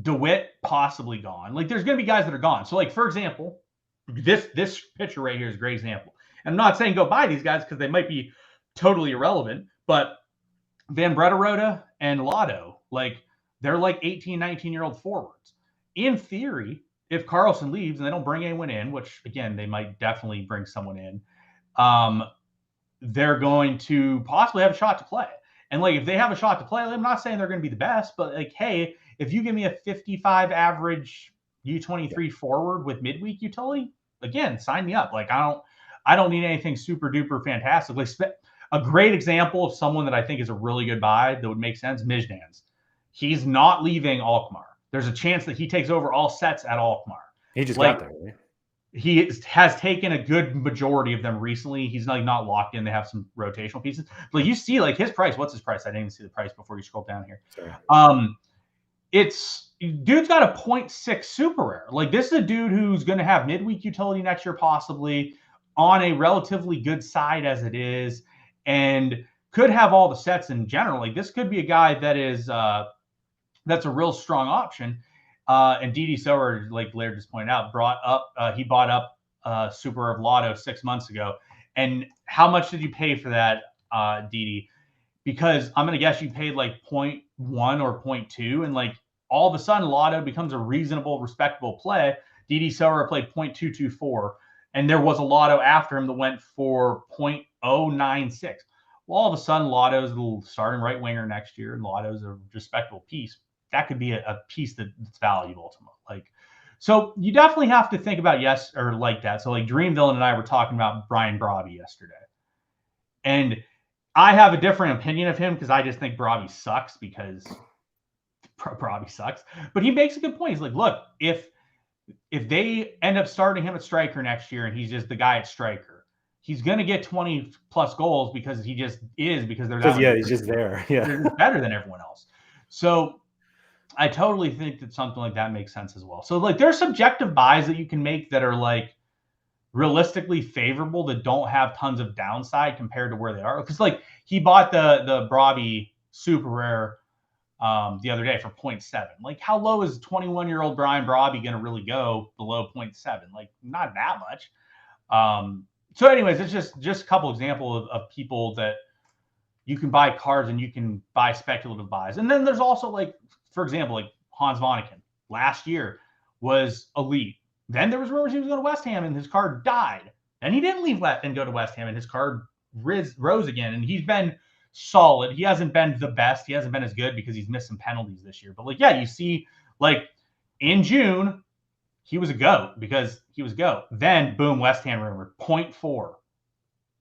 DeWitt possibly gone. Like there's going to be guys that are gone. So like for example, this picture right here is a great example. And I'm not saying go buy these guys because they might be totally irrelevant, but Van Brederode and Lotto, like they're like 18, 19-year-old forwards. In theory, if Karlsson leaves and they don't bring anyone in, which again, they might definitely bring someone in, they're going to possibly have a shot to play. And like, if they have a shot to play, I'm not saying they're going to be the best, but like, hey, if you give me a 55 average U23 forward with midweek utility, again, sign me up. Like I don't need anything super duper fantastic. Like a great example of someone that I think is a really good buy that would make sense, Mijnans. He's not leaving Alkmaar. There's a chance that he takes over all sets at Alkmaar. He just got there, right? He has taken a good majority of them recently. He's like not locked in. They have some rotational pieces. Like you see, like his price. What's his price? I didn't even see the price before you scroll down here. Sorry. It's dude's got a 0.6 super rare. Like this is a dude who's going to have midweek utility next year, possibly on a relatively good side as it is, and could have all the sets in general. Like this could be a guy that is that's a real strong option. And Didi Sorare, like Laird just pointed out, he bought up Super of Lotto 6 months ago. And how much did you pay for that, Didi? Because I'm going to guess you paid like 0.1 or 0.2. And like all of a sudden, Lotto becomes a reasonable, respectable play. Didi Sorare played 0.224. And there was a Lotto after him that went for 0.096. Well, all of a sudden, Lotto's the starting right winger next year, and Lotto's a respectable piece. That could be a piece that's valuable to them. Like, so you definitely have to think about like that. So like Dream Villain and I were talking about Brian Brobby yesterday, and I have a different opinion of him because I just think Brobby sucks because Brobby sucks. But he makes a good point. He's like, look, if they end up starting him at striker next year and he's just the guy at striker, he's going to get 20 plus goals because he just is because he's just there. Yeah, they're better than everyone else. So I totally think that something like that makes sense as well. So like there's subjective buys that you can make that are like realistically favorable that don't have tons of downside compared to where they are. Because like he bought the Brobby super rare the other day for 0.7. Like how low is 21-year-old Brian Brobby going to really go below 0.7? Like not that much. So anyways, it's just a couple examples of people that you can buy cards and you can buy speculative buys. And then there's also like, for example, like Hans Vonneken last year was elite. Then there was rumors he was going to West Ham and his card died. And he didn't leave and go to West Ham and his card rose again. And he's been solid. He hasn't been the best. He hasn't been as good because he's missed some penalties this year. But like, yeah, you see like in June, he was a GOAT because he was a GOAT. Then boom, West Ham rumor, 0.4.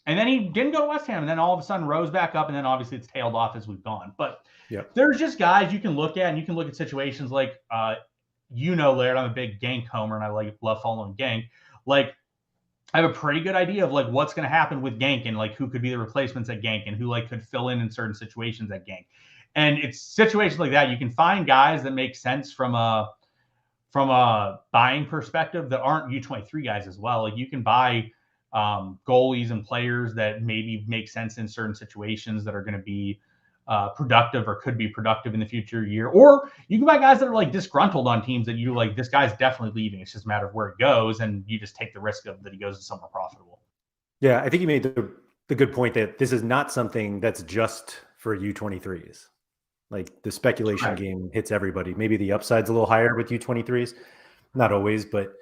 And then he didn't go to West Ham, and then all of a sudden rose back up, and then obviously it's tailed off as we've gone. But there's just guys you can look at, and you can look at situations like, Laird, I'm a big Gank homer, and I love following Gank. Like, I have a pretty good idea of like what's going to happen with Gank and like who could be the replacements at Gank and who like could fill in certain situations at Gank. And it's situations like that. You can find guys that make sense from a buying perspective that aren't U23 guys as well. Like you can buy goalies and players that maybe make sense in certain situations that are going to be productive or could be productive in the future year. Or you can buy guys that are like disgruntled on teams that you like, this guy's definitely leaving. It's just a matter of where it goes. And you just take the risk of that he goes to somewhere profitable. Yeah. I think you made the good point that this is not something that's just for U23s. Like the speculation game hits everybody. Maybe the upside's a little higher with U23s. Not always, but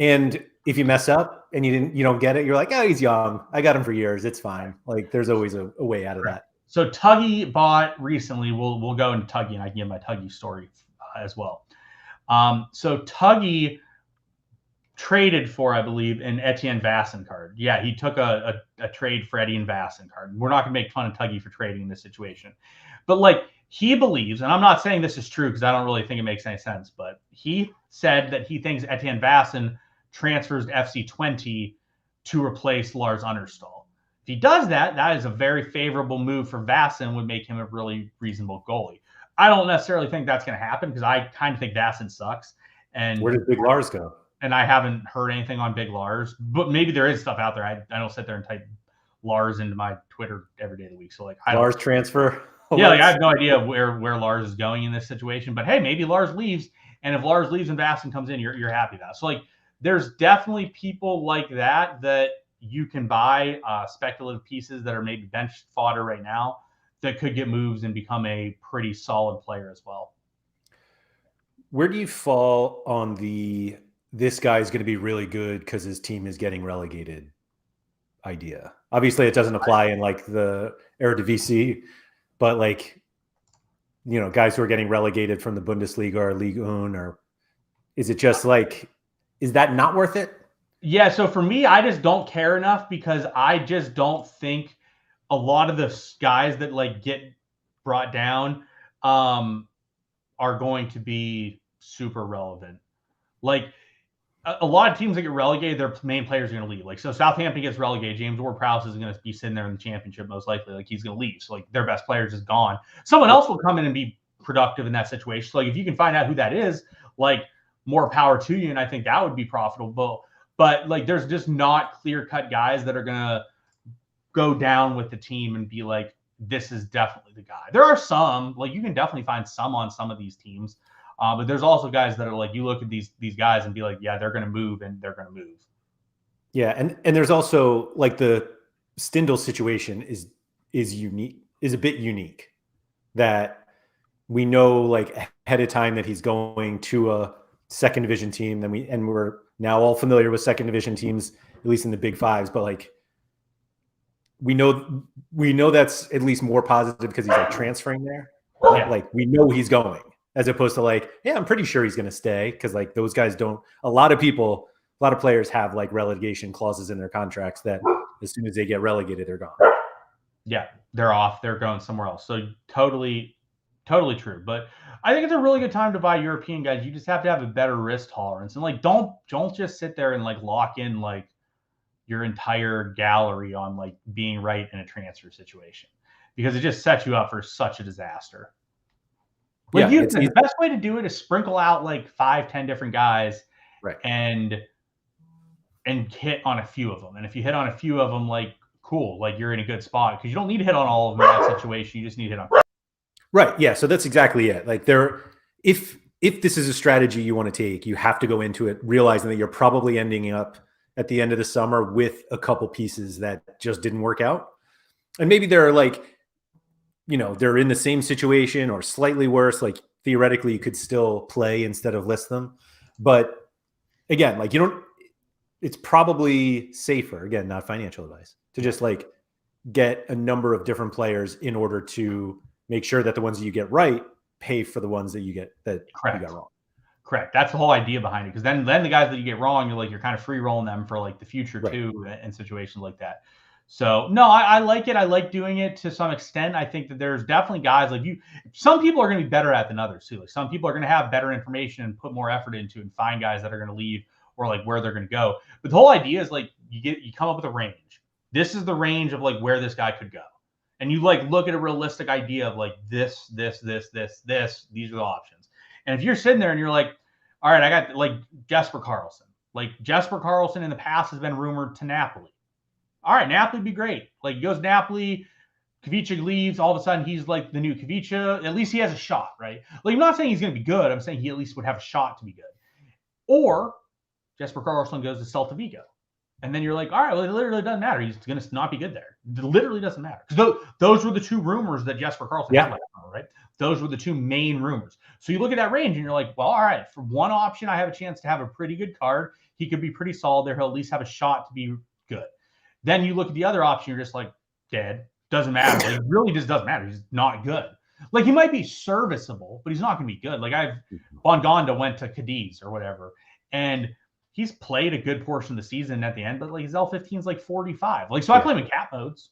and if you mess up and you don't get it, you're like, oh, he's young. I got him for years. It's fine. Like there's always a way out of that. So Tuggy bought recently. We'll go into Tuggy and I can give my Tuggy story as well. So Tuggy traded for, I believe, an Etienne Vasson card. Yeah, he took a trade for Etienne Vasson card. We're not going to make fun of Tuggy for trading in this situation. But like he believes, and I'm not saying this is true because I don't really think it makes any sense, but he said that he thinks Etienne Vasson transfers to FC20 to replace Lars Understall. If he does that, that is a very favorable move for Vasson, would make him a really reasonable goalie. I don't necessarily think that's going to happen because I kind of think Vasson sucks. And where did Big Lars go? And I haven't heard anything on Big Lars, but maybe there is stuff out there. I don't sit there and type Lars into my Twitter every day of the week. So like Lars transfer. Yeah, like I have no idea where Lars is going in this situation. But hey, maybe Lars leaves, and if Lars leaves and Vasson comes in, you're happy with that. So like, there's definitely people like that you can buy speculative pieces that are maybe bench fodder right now that could get moves and become a pretty solid player as well. Where do you fall on this guy's going to be really good because his team is getting relegated idea? Obviously, it doesn't apply in like the Eredivisie, but like, guys who are getting relegated from the Bundesliga or Ligue 1, or is it just like, is that not worth it? Yeah. So for me, I just don't care enough because I just don't think a lot of the guys that like get brought down are going to be super relevant. Like a lot of teams that get relegated, their main players are going to leave. Like, so Southampton gets relegated. James Ward-Prowse is going to be sitting there in the championship most likely. Like, he's going to leave. So, like, their best player is just gone. Someone else will come in and be productive in that situation. So, like, if you can find out who that is, like, more power to you. And I think that would be profitable. But, like, there's just not clear-cut guys that are going to go down with the team and be like, this is definitely the guy. There are some. Like, you can definitely find some on some of these teams. But there's also guys that are like, you look at these guys and be like, yeah, they're going to move and they're going to move. Yeah. And there's also like the Stindl situation is unique, is a bit unique, that we know like ahead of time that he's going to a second division team. And we're now all familiar with second division teams, at least in the big fives, but like, we know that's at least more positive because he's like transferring there. Yeah. Like we know he's going. As opposed to like, yeah, I'm pretty sure he's going to stay, because like those guys don't. A lot of players have like relegation clauses in their contracts that as soon as they get relegated, they're gone. Yeah, they're off. They're going somewhere else. So totally true. But I think it's a really good time to buy European guys. You just have to have a better risk tolerance, and like don't just sit there and like lock in like your entire gallery on like being right in a transfer situation, because it just sets you up for such a disaster. Like the best way to do it is sprinkle out like 5-10 different guys, right? And and hit on a few of them. And if you hit on a few of them, like, cool, like you're in a good spot, because you don't need to hit on all of them in that situation. You just need to hit on. Right. Yeah. So that's exactly it. Like if this is a strategy you want to take, you have to go into it realizing that you're probably ending up at the end of the summer with a couple pieces that just didn't work out. And maybe they're like, they're in the same situation or slightly worse. Like theoretically, you could still play instead of list them. But again, like it's probably safer, again, not financial advice, to just like get a number of different players in order to make sure that the ones that you get right pay for the ones that you got wrong. Correct. That's the whole idea behind it. Because then the guys that you get wrong, you're kind of free rolling them for like the future too, in situations like that. So no, I like it. I like doing it to some extent. I think that there's definitely guys like you. Some people are going to be better at than others too. Like some people are going to have better information and put more effort into and find guys that are going to leave or like where they're going to go. But the whole idea is like you come up with a range. This is the range of like where this guy could go. And you like look at a realistic idea of like this. These are the options. And if you're sitting there and you're like, all right, I got like Jesper Karlsson. Like Jesper Karlsson in the past has been rumored to Napoli. All right, Napoli would be great. Like he goes to Napoli, Kavica leaves, all of a sudden he's like the new Kavica. At least he has a shot, right? Like I'm not saying he's going to be good. I'm saying he at least would have a shot to be good. Or Jesper Karlsson goes to Celta Vigo. And then you're like, all right, well, it literally doesn't matter. He's going to not be good there. It literally doesn't matter. Because those were the two rumors that Jesper Karlsson had last summer, right? Those were the two main rumors. So you look at that range and you're like, well, all right, for one option, I have a chance to have a pretty good card. He could be pretty solid there. He'll at least have a shot to be good. Then you look at the other option, you're just like, dead. Doesn't matter. Like, it really just doesn't matter. He's not good. Like, he might be serviceable, but he's not going to be good. Like, Bongonda went to Cadiz or whatever, and he's played a good portion of the season at the end, but like his L15 is like 45. Like, so I play him in cap modes,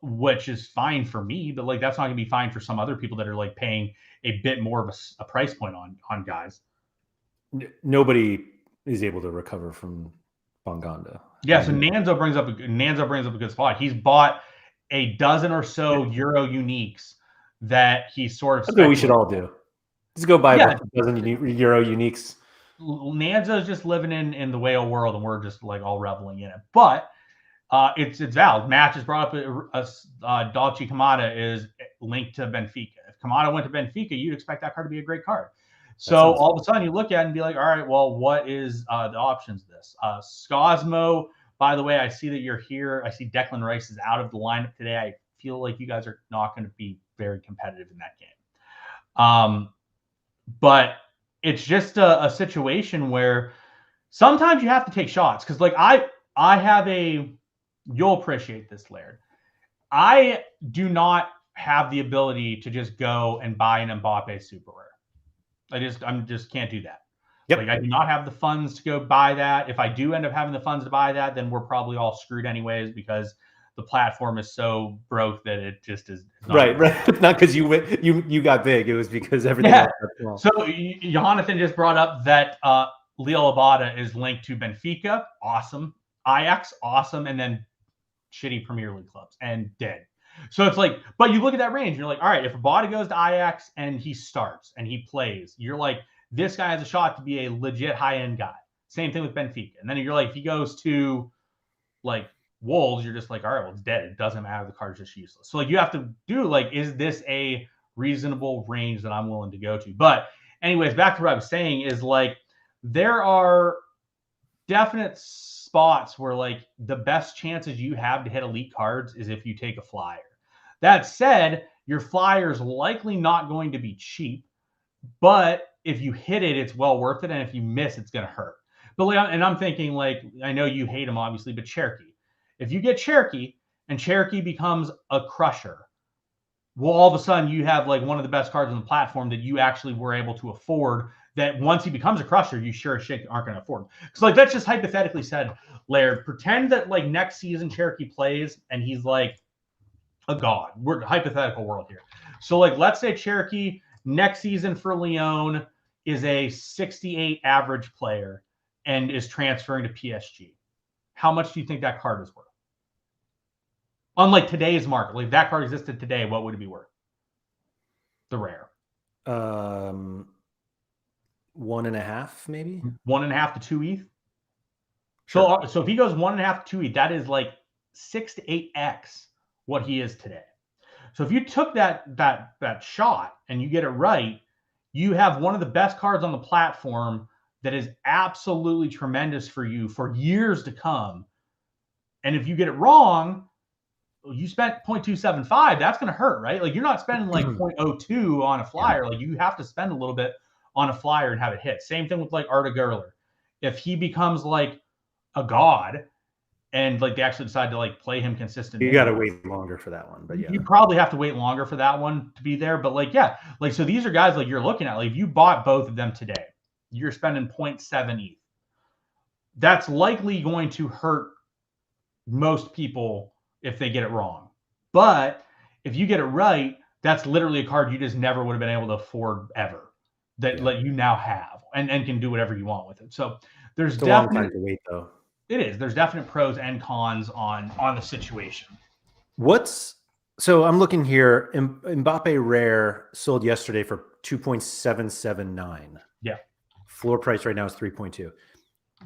which is fine for me, but like that's not gonna be fine for some other people that are like paying a bit more of a price point on guys. Nobody is able to recover from Bongonda. Yeah, so Nanzo brings up a good spot. He's bought a dozen or so Euro uniques that he's sort of. That's what we should all do. Just go buy a dozen Euro uniques. Nanzo is just living in the whale world, and we're just like all reveling in it. But it's valid. Match has brought up Dolce Kamada is linked to Benfica. If Kamada went to Benfica, you'd expect that card to be a great card. So all of a sudden you look at it and be like, all right, well, what is the options of this? Scosmo, by the way, I see that you're here. I see Declan Rice is out of the lineup today. I feel like you guys are not going to be very competitive in that game. But it's just a situation where sometimes you have to take shots. Because like I have you'll appreciate this, Laird. I do not have the ability to just go and buy an Mbappe super rare. I just can't do that. Yep. Like I do not have the funds to go buy that. If I do end up having the funds to buy that, then we're probably all screwed anyways because the platform is so broke that it just is not right. It's not because you got big. It was because everything else got small. So Jonathan just brought up that Leo Abada is linked to Benfica, awesome. Ajax, awesome, and then shitty Premier League clubs and dead. So it's like, but you look at that range, and you're like, all right, if Abada goes to Ajax and he starts and he plays, you're like, this guy has a shot to be a legit high-end guy. Same thing with Benfica. And then you're like, if he goes to like Wolves, you're just like, all right, well, it's dead. It doesn't matter. The card's just useless. So like you have to do like, is this a reasonable range that I'm willing to go to? But anyways, back to what I was saying is like, there are definite spots where like the best chances you have to hit elite cards is if you take a flyer. That said, your flyer is likely not going to be cheap, but if you hit it, it's well worth it. And if you miss, it's going to hurt. But like, and I'm thinking like, I know you hate him obviously, but Cherokee. If you get Cherokee and Cherokee becomes a crusher, well, all of a sudden you have like one of the best cards on the platform that you actually were able to afford, that once he becomes a crusher, you sure as shit aren't going to afford. Because like that's just hypothetically said, Laird, pretend that like next season Cherokee plays and he's like a god. We're hypothetical world here. So like let's say Cherokee next season for Lyon is a 68 average player and is transferring to PSG. How much do you think that card is worth? Unlike today's market, like if that card existed today, what would it be worth? The rare. 1.5, maybe 1.5 to 2 ETH. Sure. So if he goes 1.5 to 2, that is like 6 to 8x what he is today. So if you took that shot and you get it right, you have one of the best cards on the platform that is absolutely tremendous for you for years to come. And if you get it wrong, you spent 0.275, that's going to hurt, right? Like you're not spending like 0.02 on a flyer. Like you have to spend a little bit on a flyer and have it hit. Same thing with like Arda Gurler. If he becomes like a god and like they actually decide to like play him consistent, You got to wait longer for that one, but yeah. You probably have to wait longer for that one to be there. But like, yeah, like so these are guys like you're looking at. Like if you bought both of them today, you're spending 0.7 ETH. That's likely going to hurt most people if they get it wrong. But if you get it right, that's literally a card you just never would have been able to afford ever. That you now have and can do whatever you want with it. So there's a long time to wait though. It is. There's definite pros and cons on the situation. So I'm looking here. Mbappe Rare sold yesterday for 2.779. Yeah. Floor price right now is 3.2.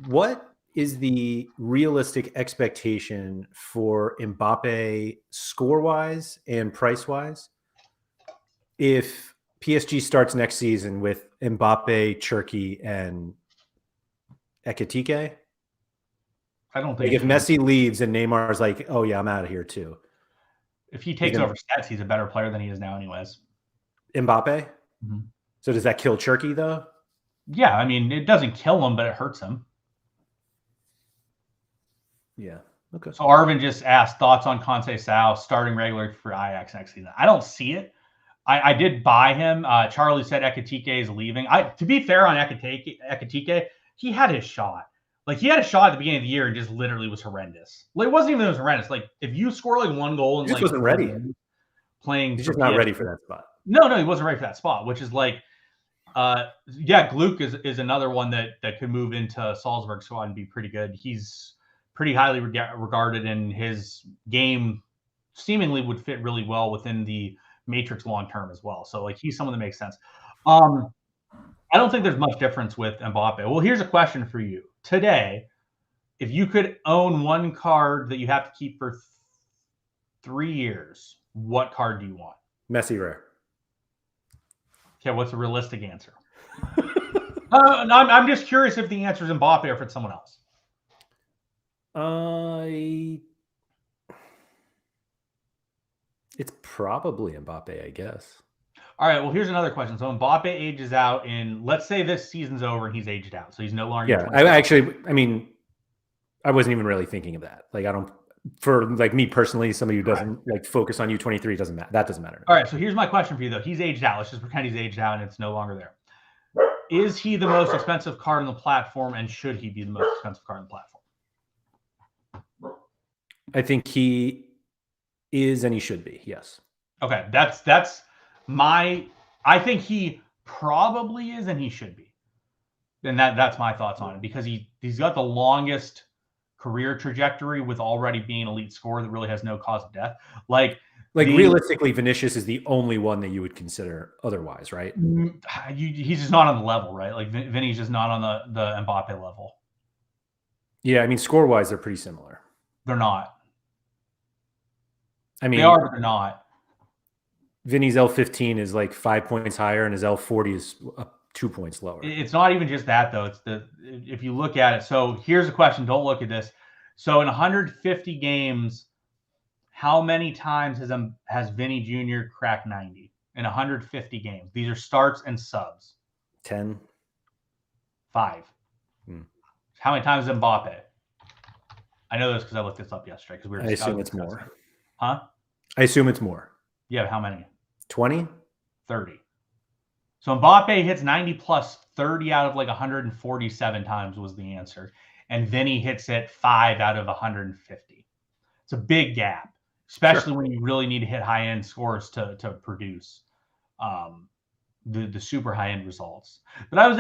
What is the realistic expectation for Mbappe score-wise and price-wise if PSG starts next season with Mbappe, Cherki, and Ekitike? I don't think if Messi leaves and Neymar's like, oh yeah, I'm out of here too. If he takes over stats, he's a better player than he is now anyways. Mbappe? Mm-hmm. So does that kill Cherki though? Yeah, I mean, it doesn't kill him, but it hurts him. Yeah. Okay. So Arvin just asked thoughts on Conceição starting regularly for Ajax next season. I don't see it. I did buy him. Charlie said Ekitike is leaving. To be fair on Ekitike, he had his shot. Like he had a shot at the beginning of the year and just literally was horrendous. Like it wasn't even that it was horrendous. Like if you score like one goal and he just wasn't ready. Playing, he's just not ready for that spot. No, he wasn't ready for that spot, which is like, Gluck is another one that could move into Salzburg squad and be pretty good. He's pretty highly regarded, and his game seemingly would fit really well within the Matrix long term as well. So like he's someone that makes sense. I don't think there's much difference with Mbappe. Well, here's a question for you today: if you could own one card that you have to keep for 3 years, what card do you want? Messi Rare. Okay, what's a realistic answer? I'm just curious if the answer is Mbappe or if it's someone else. It's probably Mbappe, I guess. All right, well, here's another question. So Mbappe ages out in, let's say this season's over and he's aged out. So he's no longer. Yeah, I wasn't even really thinking of that. Like, for like me personally, somebody who doesn't like focus on U23, doesn't matter. That doesn't matter. All right, so here's my question for you though. He's aged out. Let's just pretend he's aged out and it's no longer there. Is he the most expensive card on the platform, and should he be the most expensive card on the platform? I think he is, and he should be. Yes. Okay, that's I think he probably is, and he should be. And that's my thoughts on it, because he's got the longest career trajectory with already being an elite scorer that really has no cause of death. Realistically, Vinicius is the only one that you would consider otherwise, right? He's just not on the level, right? Like Vinny's just not on the Mbappe level. Yeah, I mean, score-wise, they're pretty similar. They're not. I mean, they are, but they're not. Vinny's L15 is like 5 points higher, and his L40 is 2 points lower. It's not even just that, though. It's if you look at it. So here's a question. Don't look at this. So in 150 games, how many times has Vinny Jr. cracked 90 in 150 games? These are starts and subs. 10. 5. How many times is Mbappe? I know this because I looked this up yesterday. Because I assume it's more. Huh? I assume it's more. Yeah, how many? 20? 30. So Mbappe hits 90 plus 30 out of like 147 times was the answer. And Vinny hits it 5 out of 150. It's a big gap, especially when you really need to hit high-end scores to produce the super high-end results. But I was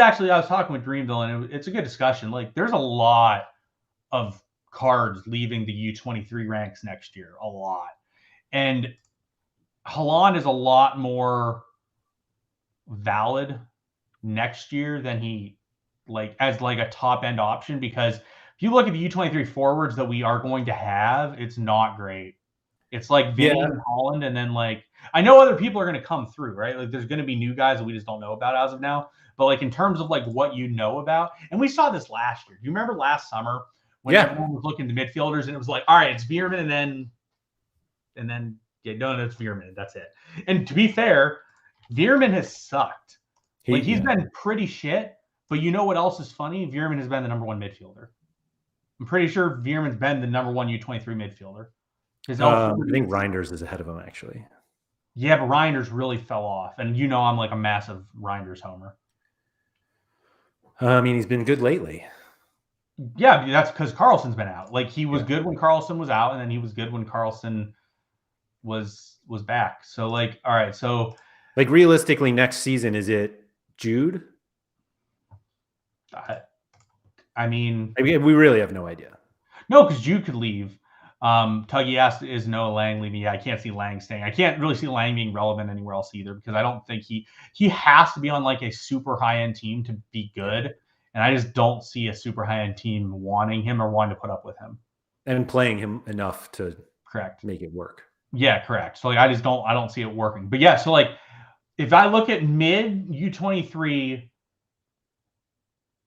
talking with Dreamville, and it's a good discussion. Like, there's a lot of cards leaving the U23 ranks next year, a lot. And Haaland is a lot more valid next year than he as a top end option, because if you look at the U23 forwards that we are going to have, it's not great. It's like Vinnie and Holland, and then like I know other people are going to come through, right? Like there's going to be new guys that we just don't know about as of now. But like in terms of like what you know about, and we saw this last year. Do you remember last summer when everyone was looking at the midfielders and it was like, all right, it's Veerman and then no, it's Veerman. That's it. And to be fair, Veerman has sucked. He's been pretty shit. But you know what else is funny? Veerman has been the number one midfielder. I'm pretty sure Veerman's been the number one U23 midfielder. I think Reinders is ahead of him, actually. Yeah, but Reinders really fell off. And you know I'm like a massive Reinders homer. I mean, he's been good lately. Yeah, that's because Carlson's been out. Like he was good when Carlson was out, and then he was good when Carlson was back. So like, all right, so like realistically, next season is it Jude? I mean, we really have no idea. No, because Jude could leave. Tuggy asked, "Is Noah Lang leaving?" Yeah, I can't see Lang staying. I can't really see Lang being relevant anywhere else either because I don't think he has to be on like a super high end team to be good, and I just don't see a super high end team wanting him or wanting to put up with him and playing him enough to make it work. Yeah, correct. So like I don't see it working. But yeah, so like if I look at mid U23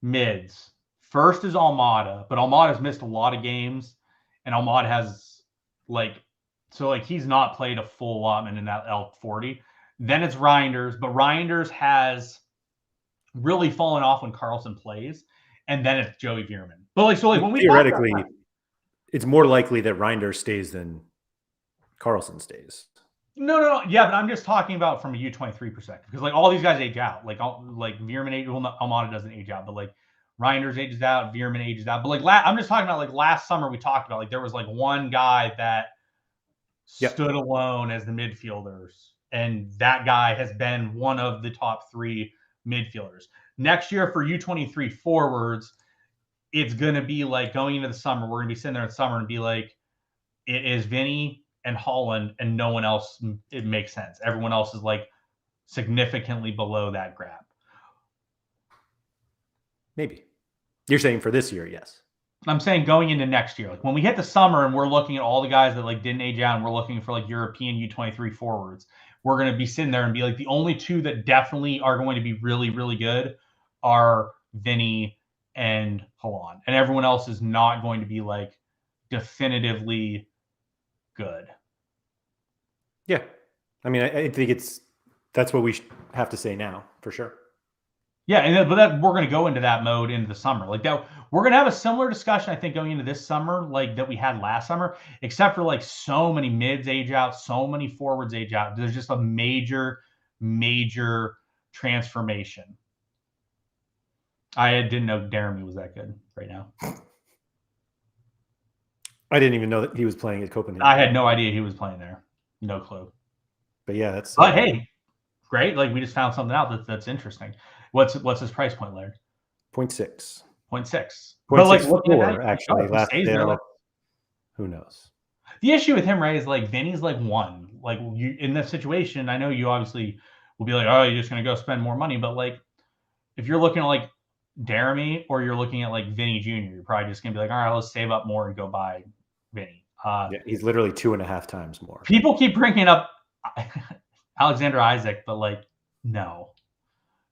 mids, first is Almada, but Almada's missed a lot of games. And Almada has he's not played a full allotment in that L40. Then it's Reinders, but Reinders has really fallen off when Carlson plays. And then it's Joey Veerman. But when we theoretically, it's more likely that Reinders stays than Carlson stays. No. Yeah, but I'm just talking about from a U23 perspective. Because all these guys age out. Veerman Almada doesn't age out, but Reinders ages out, Veerman ages out. But I'm just talking about last summer we talked about there was one guy that stood alone as the midfielders, and that guy has been one of the top 3 midfielders. Next year for U23 forwards, it's going to be going into the summer. We're going to be sitting there in the summer and be it is Vinnie and Holland and no one else. It makes sense. Everyone else is significantly below that grab. Maybe. You're saying for this year, yes. I'm saying going into next year. When we hit the summer and we're looking at all the guys that didn't age out and we're looking for European U23 forwards, we're going to be sitting there and be the only 2 that definitely are going to be really, really good are Vinnie and Holland. And everyone else is not going to be definitively good. Yeah. I mean, I think that's what we have to say now for sure. Yeah, but we're going to go into that mode into the summer. That, we're going to have a similar discussion, I think, going into this summer, that we had last summer, except for so many mids age out, so many forwards age out. There's just a major, major transformation. I didn't know Jeremy was that good right now. I didn't even know that he was playing at Copenhagen. I had no idea he was playing there. No clue. But yeah, that's. But hey, great! We just found something out that's interesting. What's his price point, Laird? 0.6. 0.6. But 0.64 actually. Last day, who knows? The issue with him, Ray, is Vinny's 1. You in this situation, I know you obviously will be oh, you're just gonna go spend more money, but if you're looking at Jeremy or you're looking at Vinny Jr., you're probably just gonna be all right, let's save up more and go buy Vinny. Yeah, he's literally 2.5 times more. People keep bringing up Alexander Isaac, but no,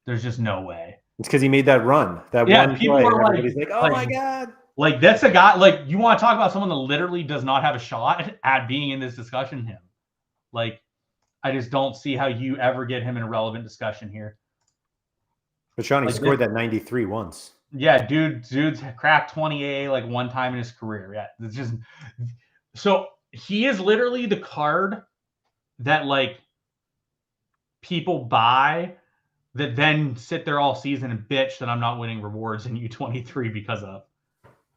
there's just no way. It's because he made that run, that one people play. Are everybody's oh my god! That's a guy. You want to talk about someone that literally does not have a shot at being in this discussion? Him, I just don't see how you ever get him in a relevant discussion here. But Sean, he scored that 93 once. Yeah, dude's cracked 20 AA one time in his career. Yeah, it's just so he is literally the card that people buy that then sit there all season and bitch that I'm not winning rewards in U23 because of.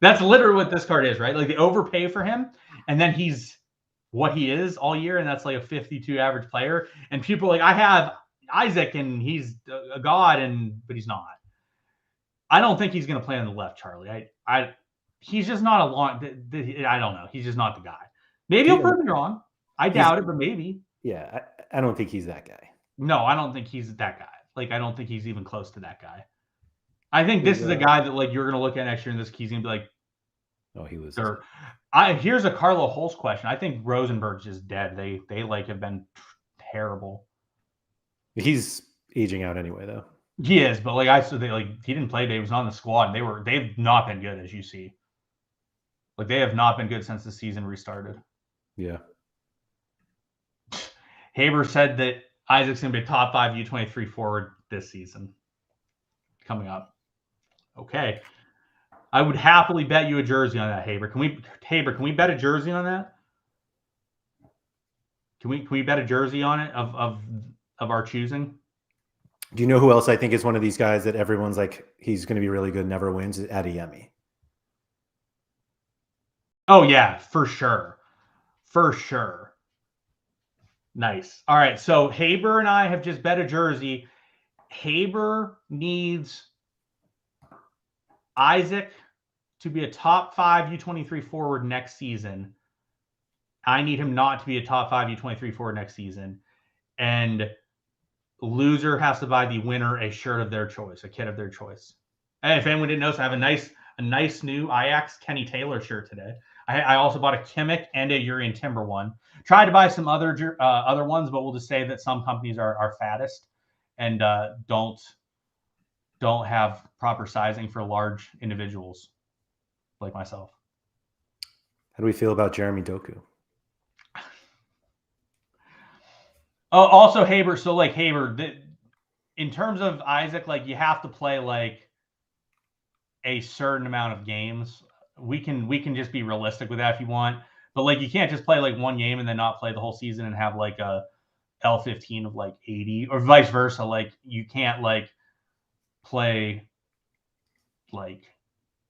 That's literally what this card is, right? They overpay for him, and then he's what he is all year, and that's a 52 average player. And people I have Isaac, and he's a god, but he's not. I don't think he's going to play on the left, Charlie. He's just not a long. I don't know. He's just not the guy. Maybe he'll prove me wrong. I doubt it, but maybe. Yeah, I don't think he's that guy. No, I don't think he's that guy. I don't think he's even close to that guy. I think this is a guy that you're going to look at next year, and he's going to be Oh, he loses. Here's a Carlo Holst question. I think Rosenberg's just dead. They like have been terrible. He's aging out anyway, though. He is, but he didn't play, but he was on the squad, and they've not been good, as you see. Like, they have not been good since the season restarted. Yeah. Haber said that Isaac's going to be a top 5 U23 forward this season coming up. Okay. I would happily bet you a jersey on that, Haber. Can we bet a jersey on that? Can we bet a jersey on it of our choosing? Do you know who else I think is one of these guys that everyone's like, he's going to be really good, never wins? Adeyemi. Oh, yeah, for sure. For sure. Nice. All right, so Haber and I have just bet a jersey. Haber needs Isaac to be a top 5 U23 forward next season. I need him not to be a top 5 U23 forward next season. And loser has to buy the winner a shirt of their choice, a kit of their choice. And if anyone didn't notice, I have a nice new Ajax Kenny Taylor shirt today. I also bought a Kimmich and a Urian Timber one. Tried to buy some other ones, but we'll just say that some companies are fattest and don't have proper sizing for large individuals like myself. How do we feel about Jeremy Doku? Oh, also Haber. So like Haber, in terms of Isaac, like you have to play like a certain amount of games. We can just be realistic with that if you want, but like you can't just play like one game and then not play the whole season and have like a L15 of like 80 or vice versa. Like you can't like play like,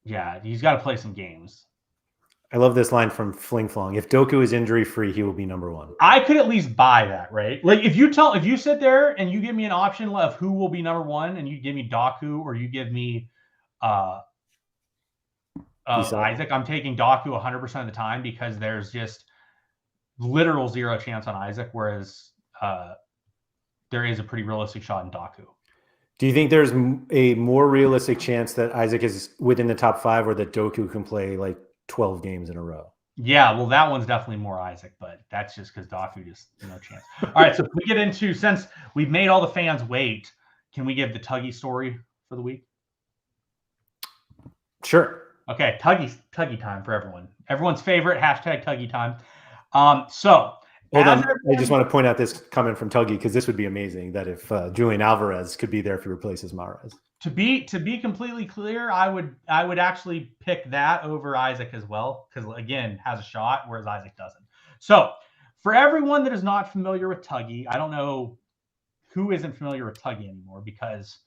yeah, he's got to play some games. I love this line from Fling Flong. If Doku is injury free, he will be number 1. I could at least buy that, right? Like if you sit there and you give me an option of who will be number 1 and you give me Doku or you give me Isaac, I'm taking Doku 100% of the time because there's just literal zero chance on Isaac, whereas there is a pretty realistic shot in Doku. Do you think there's a more realistic chance that Isaac is within the top 5 or that Doku can play like 12 games in a row? Yeah, well, that one's definitely more Isaac, but that's just because Doku just no chance. All right, so we get into, since we've made all the fans wait, can we give the Tuggy story for the week? Sure. Okay, Tuggy time for everyone. Everyone's favorite hashtag Tuggy time. So hold on, I just want to point out this comment from Tuggy because this would be amazing that if Julian Alvarez could be there if he replaces Mahrez. To be completely clear, I would actually pick that over Isaac as well because again has a shot, whereas Isaac doesn't. So for everyone that is not familiar with Tuggy, I don't know who isn't familiar with Tuggy anymore because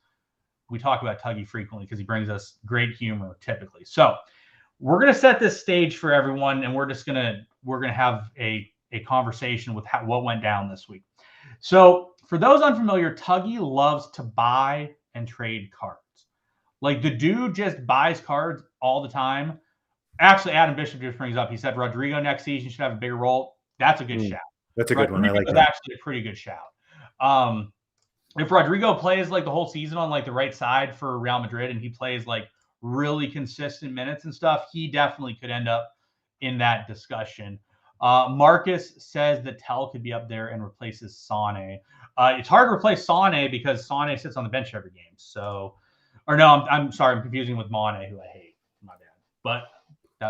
we talk about Tuggy frequently because he brings us great humor typically. So we're gonna set this stage for everyone, and we're gonna have a conversation with what went down this week. So for those unfamiliar, Tuggy loves to buy and trade cards. Like the dude just buys cards all the time. Actually, Adam Bishop just brings up, he said Rodrigo next season should have a bigger role. That's a good shout. That's a good one. I like that. That's actually a pretty good shout. If Rodrigo plays like the whole season on like the right side for Real Madrid and he plays like really consistent minutes and stuff, he definitely could end up in that discussion. Marcus says that Tell could be up there and replaces Sane. It's hard to replace Sane because Sane sits on the bench every game. So, or no, I'm sorry, I'm confusing with Mane, who I hate. My bad. But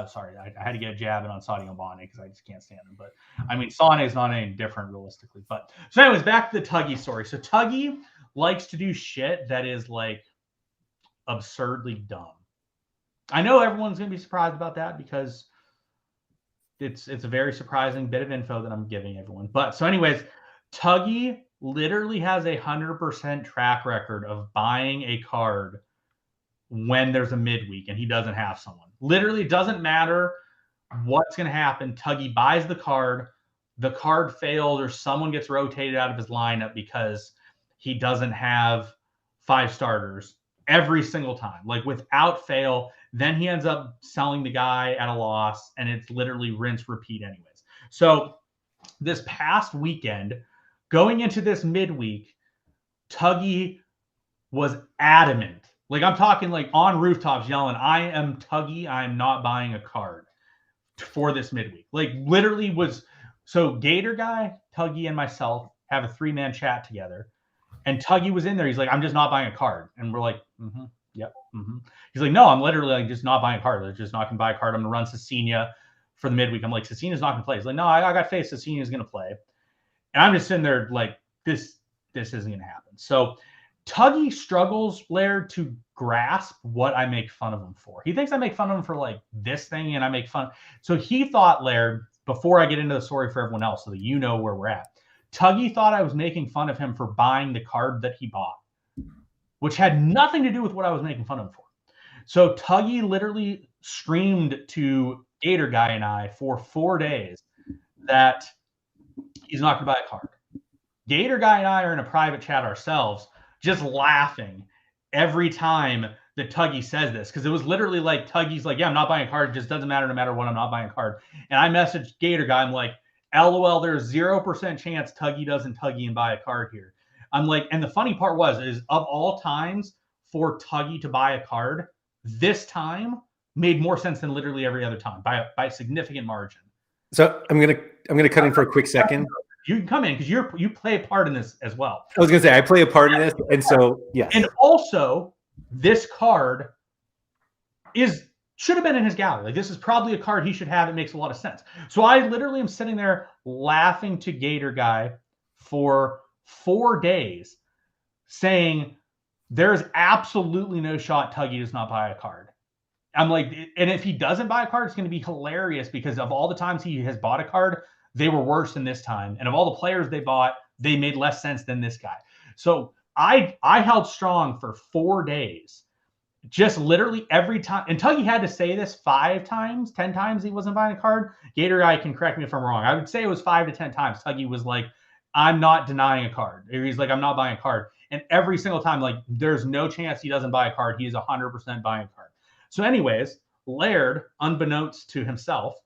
sorry, I had to get a jab in on Sadio Mane because I just can't stand him. But I mean, Sane is not any different realistically. But so, anyways, back to the Tuggy story. So Tuggy likes to do shit that is like absurdly dumb. I know everyone's gonna be surprised about that because it's a very surprising bit of info that I'm giving everyone. But so, anyways, Tuggy literally has 100% track record of buying a card when there's a midweek and he doesn't have someone. Literally, it doesn't matter what's going to happen. Tuggy buys the card fails, or someone gets rotated out of his lineup because he doesn't have 5 starters every single time, like without fail. Then he ends up selling the guy at a loss, and it's literally rinse repeat anyways. So this past weekend, going into this midweek, Tuggy was adamant Like I'm talking like on rooftops yelling, I am Tuggy. I'm not buying a card for this midweek. Like literally was so Gator Guy, Tuggy, and myself have a 3-man chat together. And Tuggy was in there. He's like, I'm just not buying a card. And we're like, yep. He's like, no, I'm literally like just not buying a card. I'm just not gonna buy a card. I'm gonna run Cecina for the midweek. I'm like, Cecina's not gonna play. He's like, no, I got faith Cecina's gonna play. And I'm just sitting there like, this isn't gonna happen. So Tuggy struggles, Laird, to grasp what I make fun of him for. He thinks I make fun of him for like this thing, and I make fun. So he thought, Laird, before I get into the story for everyone else, so that you know where we're at, Tuggy thought I was making fun of him for buying the card that he bought, which had nothing to do with what I was making fun of him for. So Tuggy literally screamed to Gator Guy and I for 4 days that he's not going to buy a card. Gator Guy and I are in a private chat ourselves, just laughing every time that Tuggy says this, because it was literally like Tuggy's like, yeah, I'm not buying a card. It just doesn't matter no matter what. I'm not buying a card. And I messaged Gator Guy. I'm like, LOL, there's 0% chance Tuggy doesn't Tuggy and buy a card here. I'm like, and the funny part is of all times for Tuggy to buy a card, this time made more sense than literally every other time by a significant margin. So I'm gonna cut in for a quick second. You can come in because you play a part in this as well. I was gonna say I play a part in this, and so yes. And also, this card should have been in his gallery. Like this is probably a card he should have. It makes a lot of sense. So I literally am sitting there laughing to Gator Guy for 4 days, saying there's absolutely no shot Tuggy does not buy a card. I'm like, and if he doesn't buy a card, it's going to be hilarious because of all the times he has bought a card, they were worse than this time. And of all the players they bought, they made less sense than this guy. So I held strong for 4 days, just literally every time. And Tuggy had to say this 5 times, 10 times he wasn't buying a card. Gator Guy can correct me if I'm wrong. I would say it was 5 to 10 times. Tuggy was like, I'm not denying a card. He's like, I'm not buying a card. And every single time, like, there's no chance he doesn't buy a card. He is 100% buying a card. So anyways, Laird, unbeknownst to himself,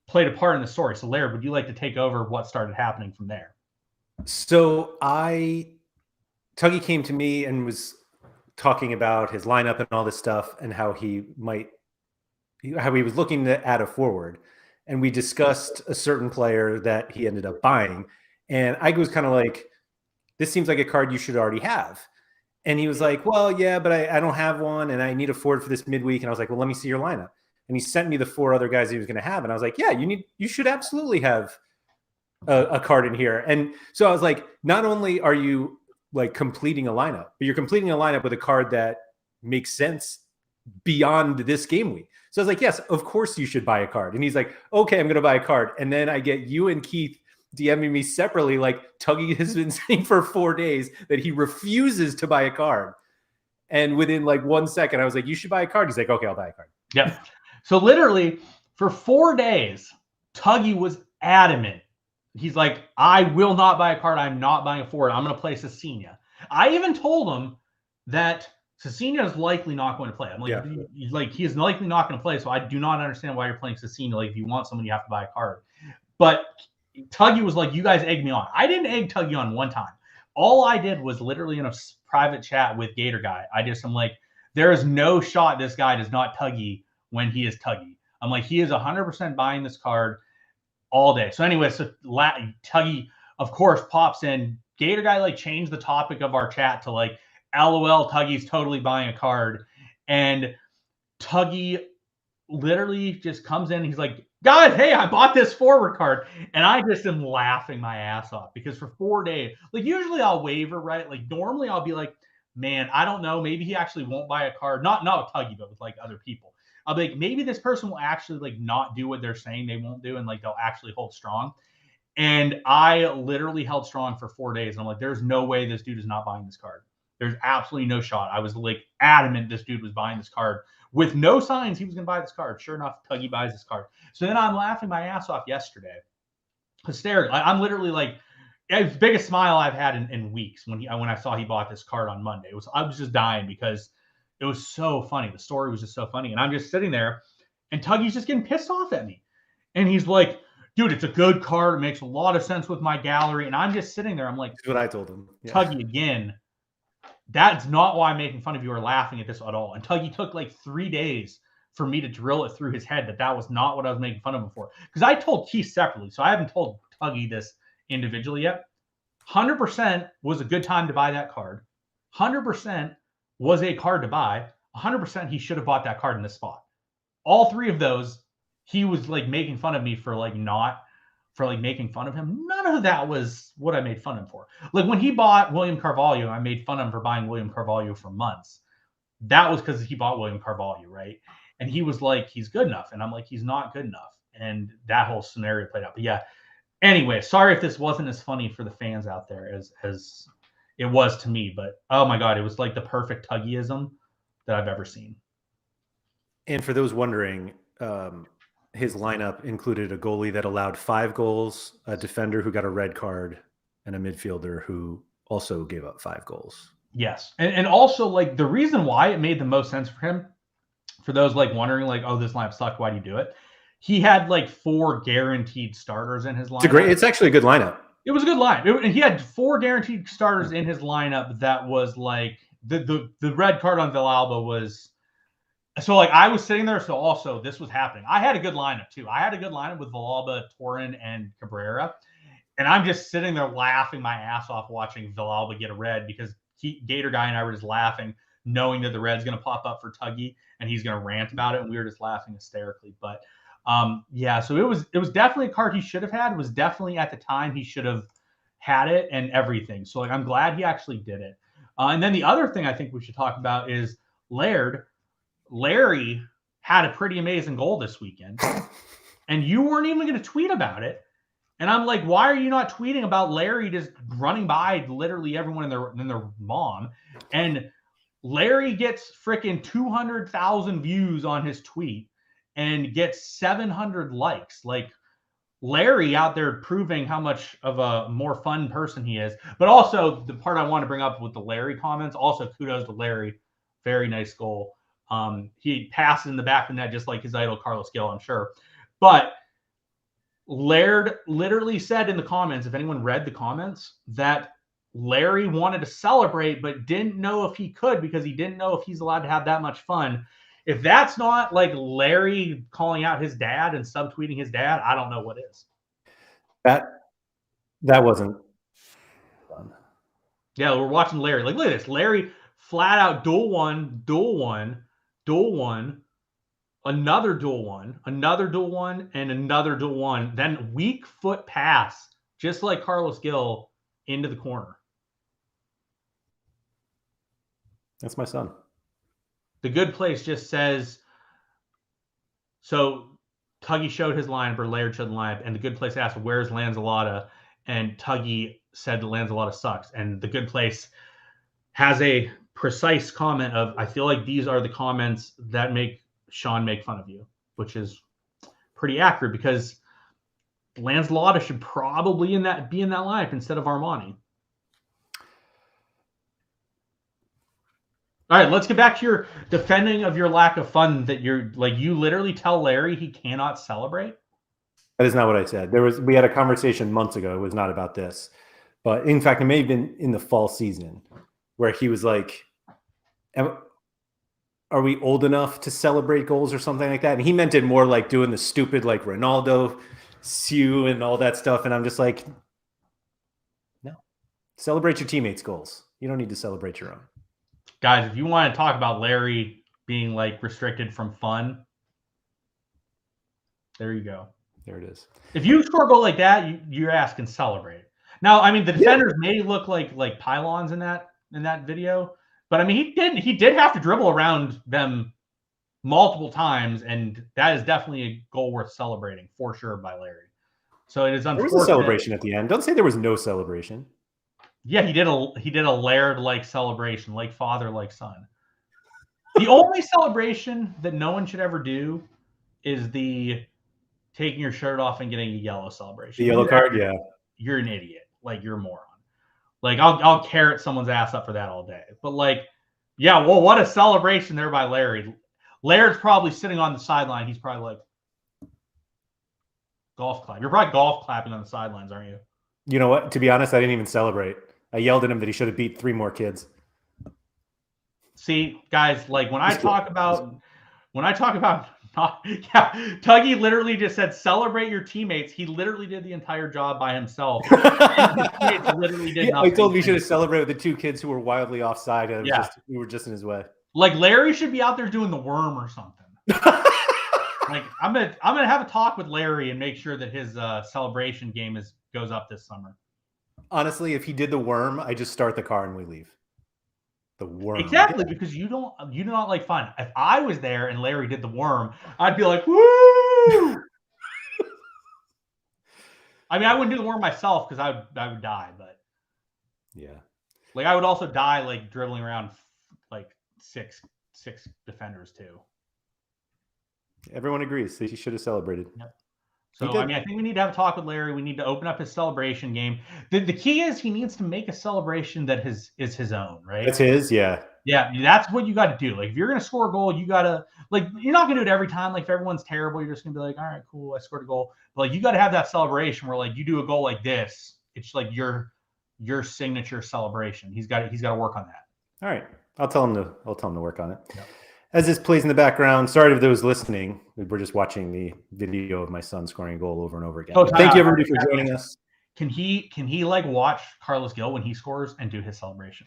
played a part in the story. So Laird, would you like to take over what started happening from there? So Tuggy came to me and was talking about his lineup and all this stuff and how he was looking to add a forward. And we discussed a certain player that he ended up buying. And I was kind of like, this seems like a card you should already have. And he was like, well, yeah, but I don't have one and I need a forward for this midweek. And I was like, well, let me see your lineup. And he sent me the 4 other guys he was going to have. And I was like, yeah, you should absolutely have a card in here. And so I was like, not only are you like completing a lineup, but you're completing a lineup with a card that makes sense beyond this game week. So I was like, yes, of course you should buy a card. And he's like, okay, I'm going to buy a card. And then I get you and Keith DMing me separately, like Tuggy has been saying for 4 days that he refuses to buy a card. And within like 1 second, I was like, you should buy a card. He's like, okay, I'll buy a card. Yeah. So literally for 4 days, Tuggy was adamant. He's like, I will not buy a card. I'm not buying a forward. I'm going to play Cecina. I even told him that Cecina is likely not going to play. I'm like, yeah. He is likely not going to play. So I do not understand why you're playing Cecina. Like, if you want someone, you have to buy a card. But Tuggy was like, you guys egged me on. I didn't egg Tuggy on one time. All I did was literally in a private chat with Gator Guy. I'm like, there is no shot this guy does not Tuggy when he is Tuggy. I'm like, he is 100% buying this card all day. So anyway, so Tuggy, of course, pops in. Gator Guy like changed the topic of our chat to like, LOL, Tuggy's totally buying a card. And Tuggy literally just comes in. He's like, guys, hey, I bought this forward card. And I just am laughing my ass off because for 4 days, like usually I'll waver, right? Like normally I'll be like, man, I don't know. Maybe he actually won't buy a card. Not with Tuggy, but with like other people. I'll be like, maybe this person will actually like not do what they're saying they won't do. And like, they'll actually hold strong. And I literally held strong for 4 days. And I'm like, there's no way this dude is not buying this card. There's absolutely no shot. I was like adamant this dude was buying this card with no signs he was going to buy this card. Sure enough, Tuggy buys this card. So then I'm laughing my ass off yesterday. Hysterical. I'm literally like, it's the biggest smile I've had in weeks when I saw he bought this card on Monday. I was just dying because it was so funny. The story was just so funny. And I'm just sitting there and Tuggy's just getting pissed off at me. And he's like, dude, it's a good card. It makes a lot of sense with my gallery. And I'm just sitting there. I'm like, that's what I told him. Yeah. Tuggy again. That's not why I'm making fun of you or laughing at this at all. And Tuggy took like 3 days for me to drill it through his head that was not what I was making fun of him for. Because I told Keith separately, so I haven't told Tuggy this individually yet. 100% was a good time to buy that card. 100% was a card to buy. 100% he should have bought that card in this spot. All three of those, he was like making fun of me for like making fun of him. None of that was what I made fun of him for. Like when he bought William Carvalho, I made fun of him for buying William Carvalho for months. That was because he bought William Carvalho, right? And he was like, he's good enough. And I'm like, he's not good enough. And that whole scenario played out. But yeah, anyway, sorry if this wasn't as funny for the fans out there as it was to me. But oh my God, it was like the perfect Tuggyism that I've ever seen. And for those wondering, his lineup included a goalie that allowed 5 goals, a defender who got a red card, and a midfielder who also gave up 5 goals. Yes. And also, like, the reason why it made the most sense for him, for those like wondering, like, oh, this lineup sucked, why do you do it? He had like 4 guaranteed starters in his lineup. It's actually a good lineup. It was a good lineup. He had 4 guaranteed starters in his lineup. That was like the red card on Villalba was. So like I was sitting there. So also this was happening. I had a good lineup too. I had a good lineup with Villalba, Torin, and Cabrera. And I'm just sitting there laughing my ass off watching Villalba get a red because Gator Guy and I were just laughing, knowing that the red's going to pop up for Tuggy and he's going to rant about it. And we were just laughing hysterically. But yeah, so it was definitely a card he should have had. It was definitely at the time he should have had it and everything. So like I'm glad he actually did it. And then the other thing I think we should talk about is Laird. Larry had a pretty amazing goal this weekend. And you weren't even going to tweet about it. And I'm like, why are you not tweeting about Larry just running by literally everyone and their mom? And Larry gets freaking 200,000 views on his tweet and gets 700 likes. Like Larry out there proving how much of a more fun person he is. But also the part I want to bring up with the Larry comments, also kudos to Larry. Very nice goal. He passed in the back of the net just like his idol Carlos Gil, I'm sure. But Laird literally said in the comments, if anyone read the comments, that Larry wanted to celebrate but didn't know if he could because he didn't know if he's allowed to have that much fun. If that's not like Larry calling out his dad and subtweeting his dad, I don't know what is. That wasn't fun. Yeah, we're watching Larry. Like, look at this. Larry flat out dual one, another dual one, and another dual one. Then weak foot pass, just like Carlos Gil, into the corner. That's my son. The good place just says, so Tuggy showed his lineup, or Laird showed the lineup, and the good place asked, where's Lanzalotta? And Tuggy said that Lanzalotta sucks. And the good place has a precise comment of, I feel like these are the comments that make Sean make fun of you, which is pretty accurate because Lanzalotta should probably be in that lineup instead of Armani. All right, let's get back to your defending of your lack of fun that you're like, you literally tell Larry he cannot celebrate. That is not what I said. We had a conversation months ago. It was not about this, but in fact, it may have been in the fall season where he was like, are we old enough to celebrate goals or something like that? And he meant it more like doing the stupid, like Ronaldo, Sue and all that stuff. And I'm just like, no, celebrate your teammates' goals. You don't need to celebrate your own. Guys, if you want to talk about Larry being like restricted from fun, there you go. There it is. If you score a goal like that, your ass can celebrate. Now, I mean, the defenders may look like pylons in that video, but I mean, he did have to dribble around them multiple times, and that is definitely a goal worth celebrating for sure by Larry. So it is unfortunate. There was a celebration at the end. Don't say there was no celebration. Yeah, he did a Laird-like celebration, like father, like son. The only celebration that no one should ever do is the taking your shirt off and getting a yellow celebration. The yellow card, yeah. You're an idiot. Like, you're a moron. Like, I'll carrot someone's ass up for that all day. But like, yeah, well, what a celebration there by Larry. Laird's probably sitting on the sideline. He's probably like, golf clap. You're probably golf clapping on the sidelines, aren't you? You know what? To be honest, I didn't even celebrate. I yelled at him that he should have beat 3 more kids. See, guys, like when I talk about yeah, Tuggy literally just said celebrate your teammates. He literally did the entire job by himself. And his teammates literally did nothing. I told him he should have celebrated with the two kids who were wildly offside. And we were just in his way. Like Larry should be out there doing the worm or something. Like I'm gonna have a talk with Larry and make sure that his celebration game goes up this summer. Honestly, if he did the worm, I just start the car and we leave. The worm. Exactly, because you do not like fun. If I was there and Larry did the worm, I'd be like, woo! I mean, I wouldn't do the worm myself because I would die, but yeah, like I would also die like dribbling around like six defenders too. Everyone agrees that he should have celebrated. Yep. So I mean, I think we need to have a talk with Larry. We need to open up his celebration game. The key is he needs to make a celebration that is his own, right? That's his, yeah. Yeah, that's what you got to do. Like if you're gonna score a goal, you gotta like you're not gonna do it every time. Like if everyone's terrible, you're just gonna be like, all right, cool, I scored a goal. But like you got to have that celebration where like you do a goal like this. It's like your signature celebration. He's got to work on that. All right, I'll tell him to work on it. Yep. As this plays in the background, sorry to those listening. We're just watching the video of my son scoring a goal over and over again. Thank you everybody for joining us. Can he like watch Carlos Gil when he scores and do his celebration?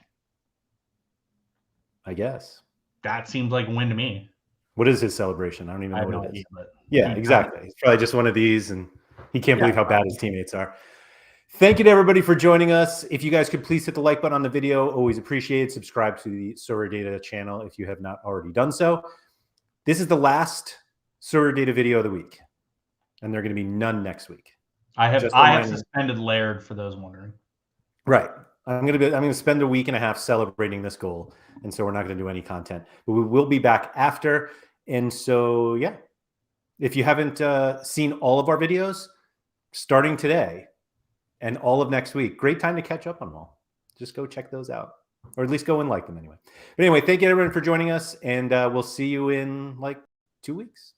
I guess that seems like a win to me. What is his celebration? I don't even know what it is. But yeah, exactly. It's probably just one of these, and he can't believe how bad his teammates are. Thank you to everybody for joining us. If you guys could please hit the like button on the video, always appreciate it. Subscribe to the SorareData channel if you have not already done so. This is the last SorareData video of the week, and there are going to be none next week. I have suspended Laird for those wondering. Right. I'm going to spend a week and a half celebrating this goal, and so we're not going to do any content. But we will be back after. And so, yeah, if you haven't seen all of our videos, starting today and all of next week, great time to catch up on them all. Just go check those out, or at least go and like them anyway. But anyway, thank you everyone for joining us, and we'll see you in like 2 weeks.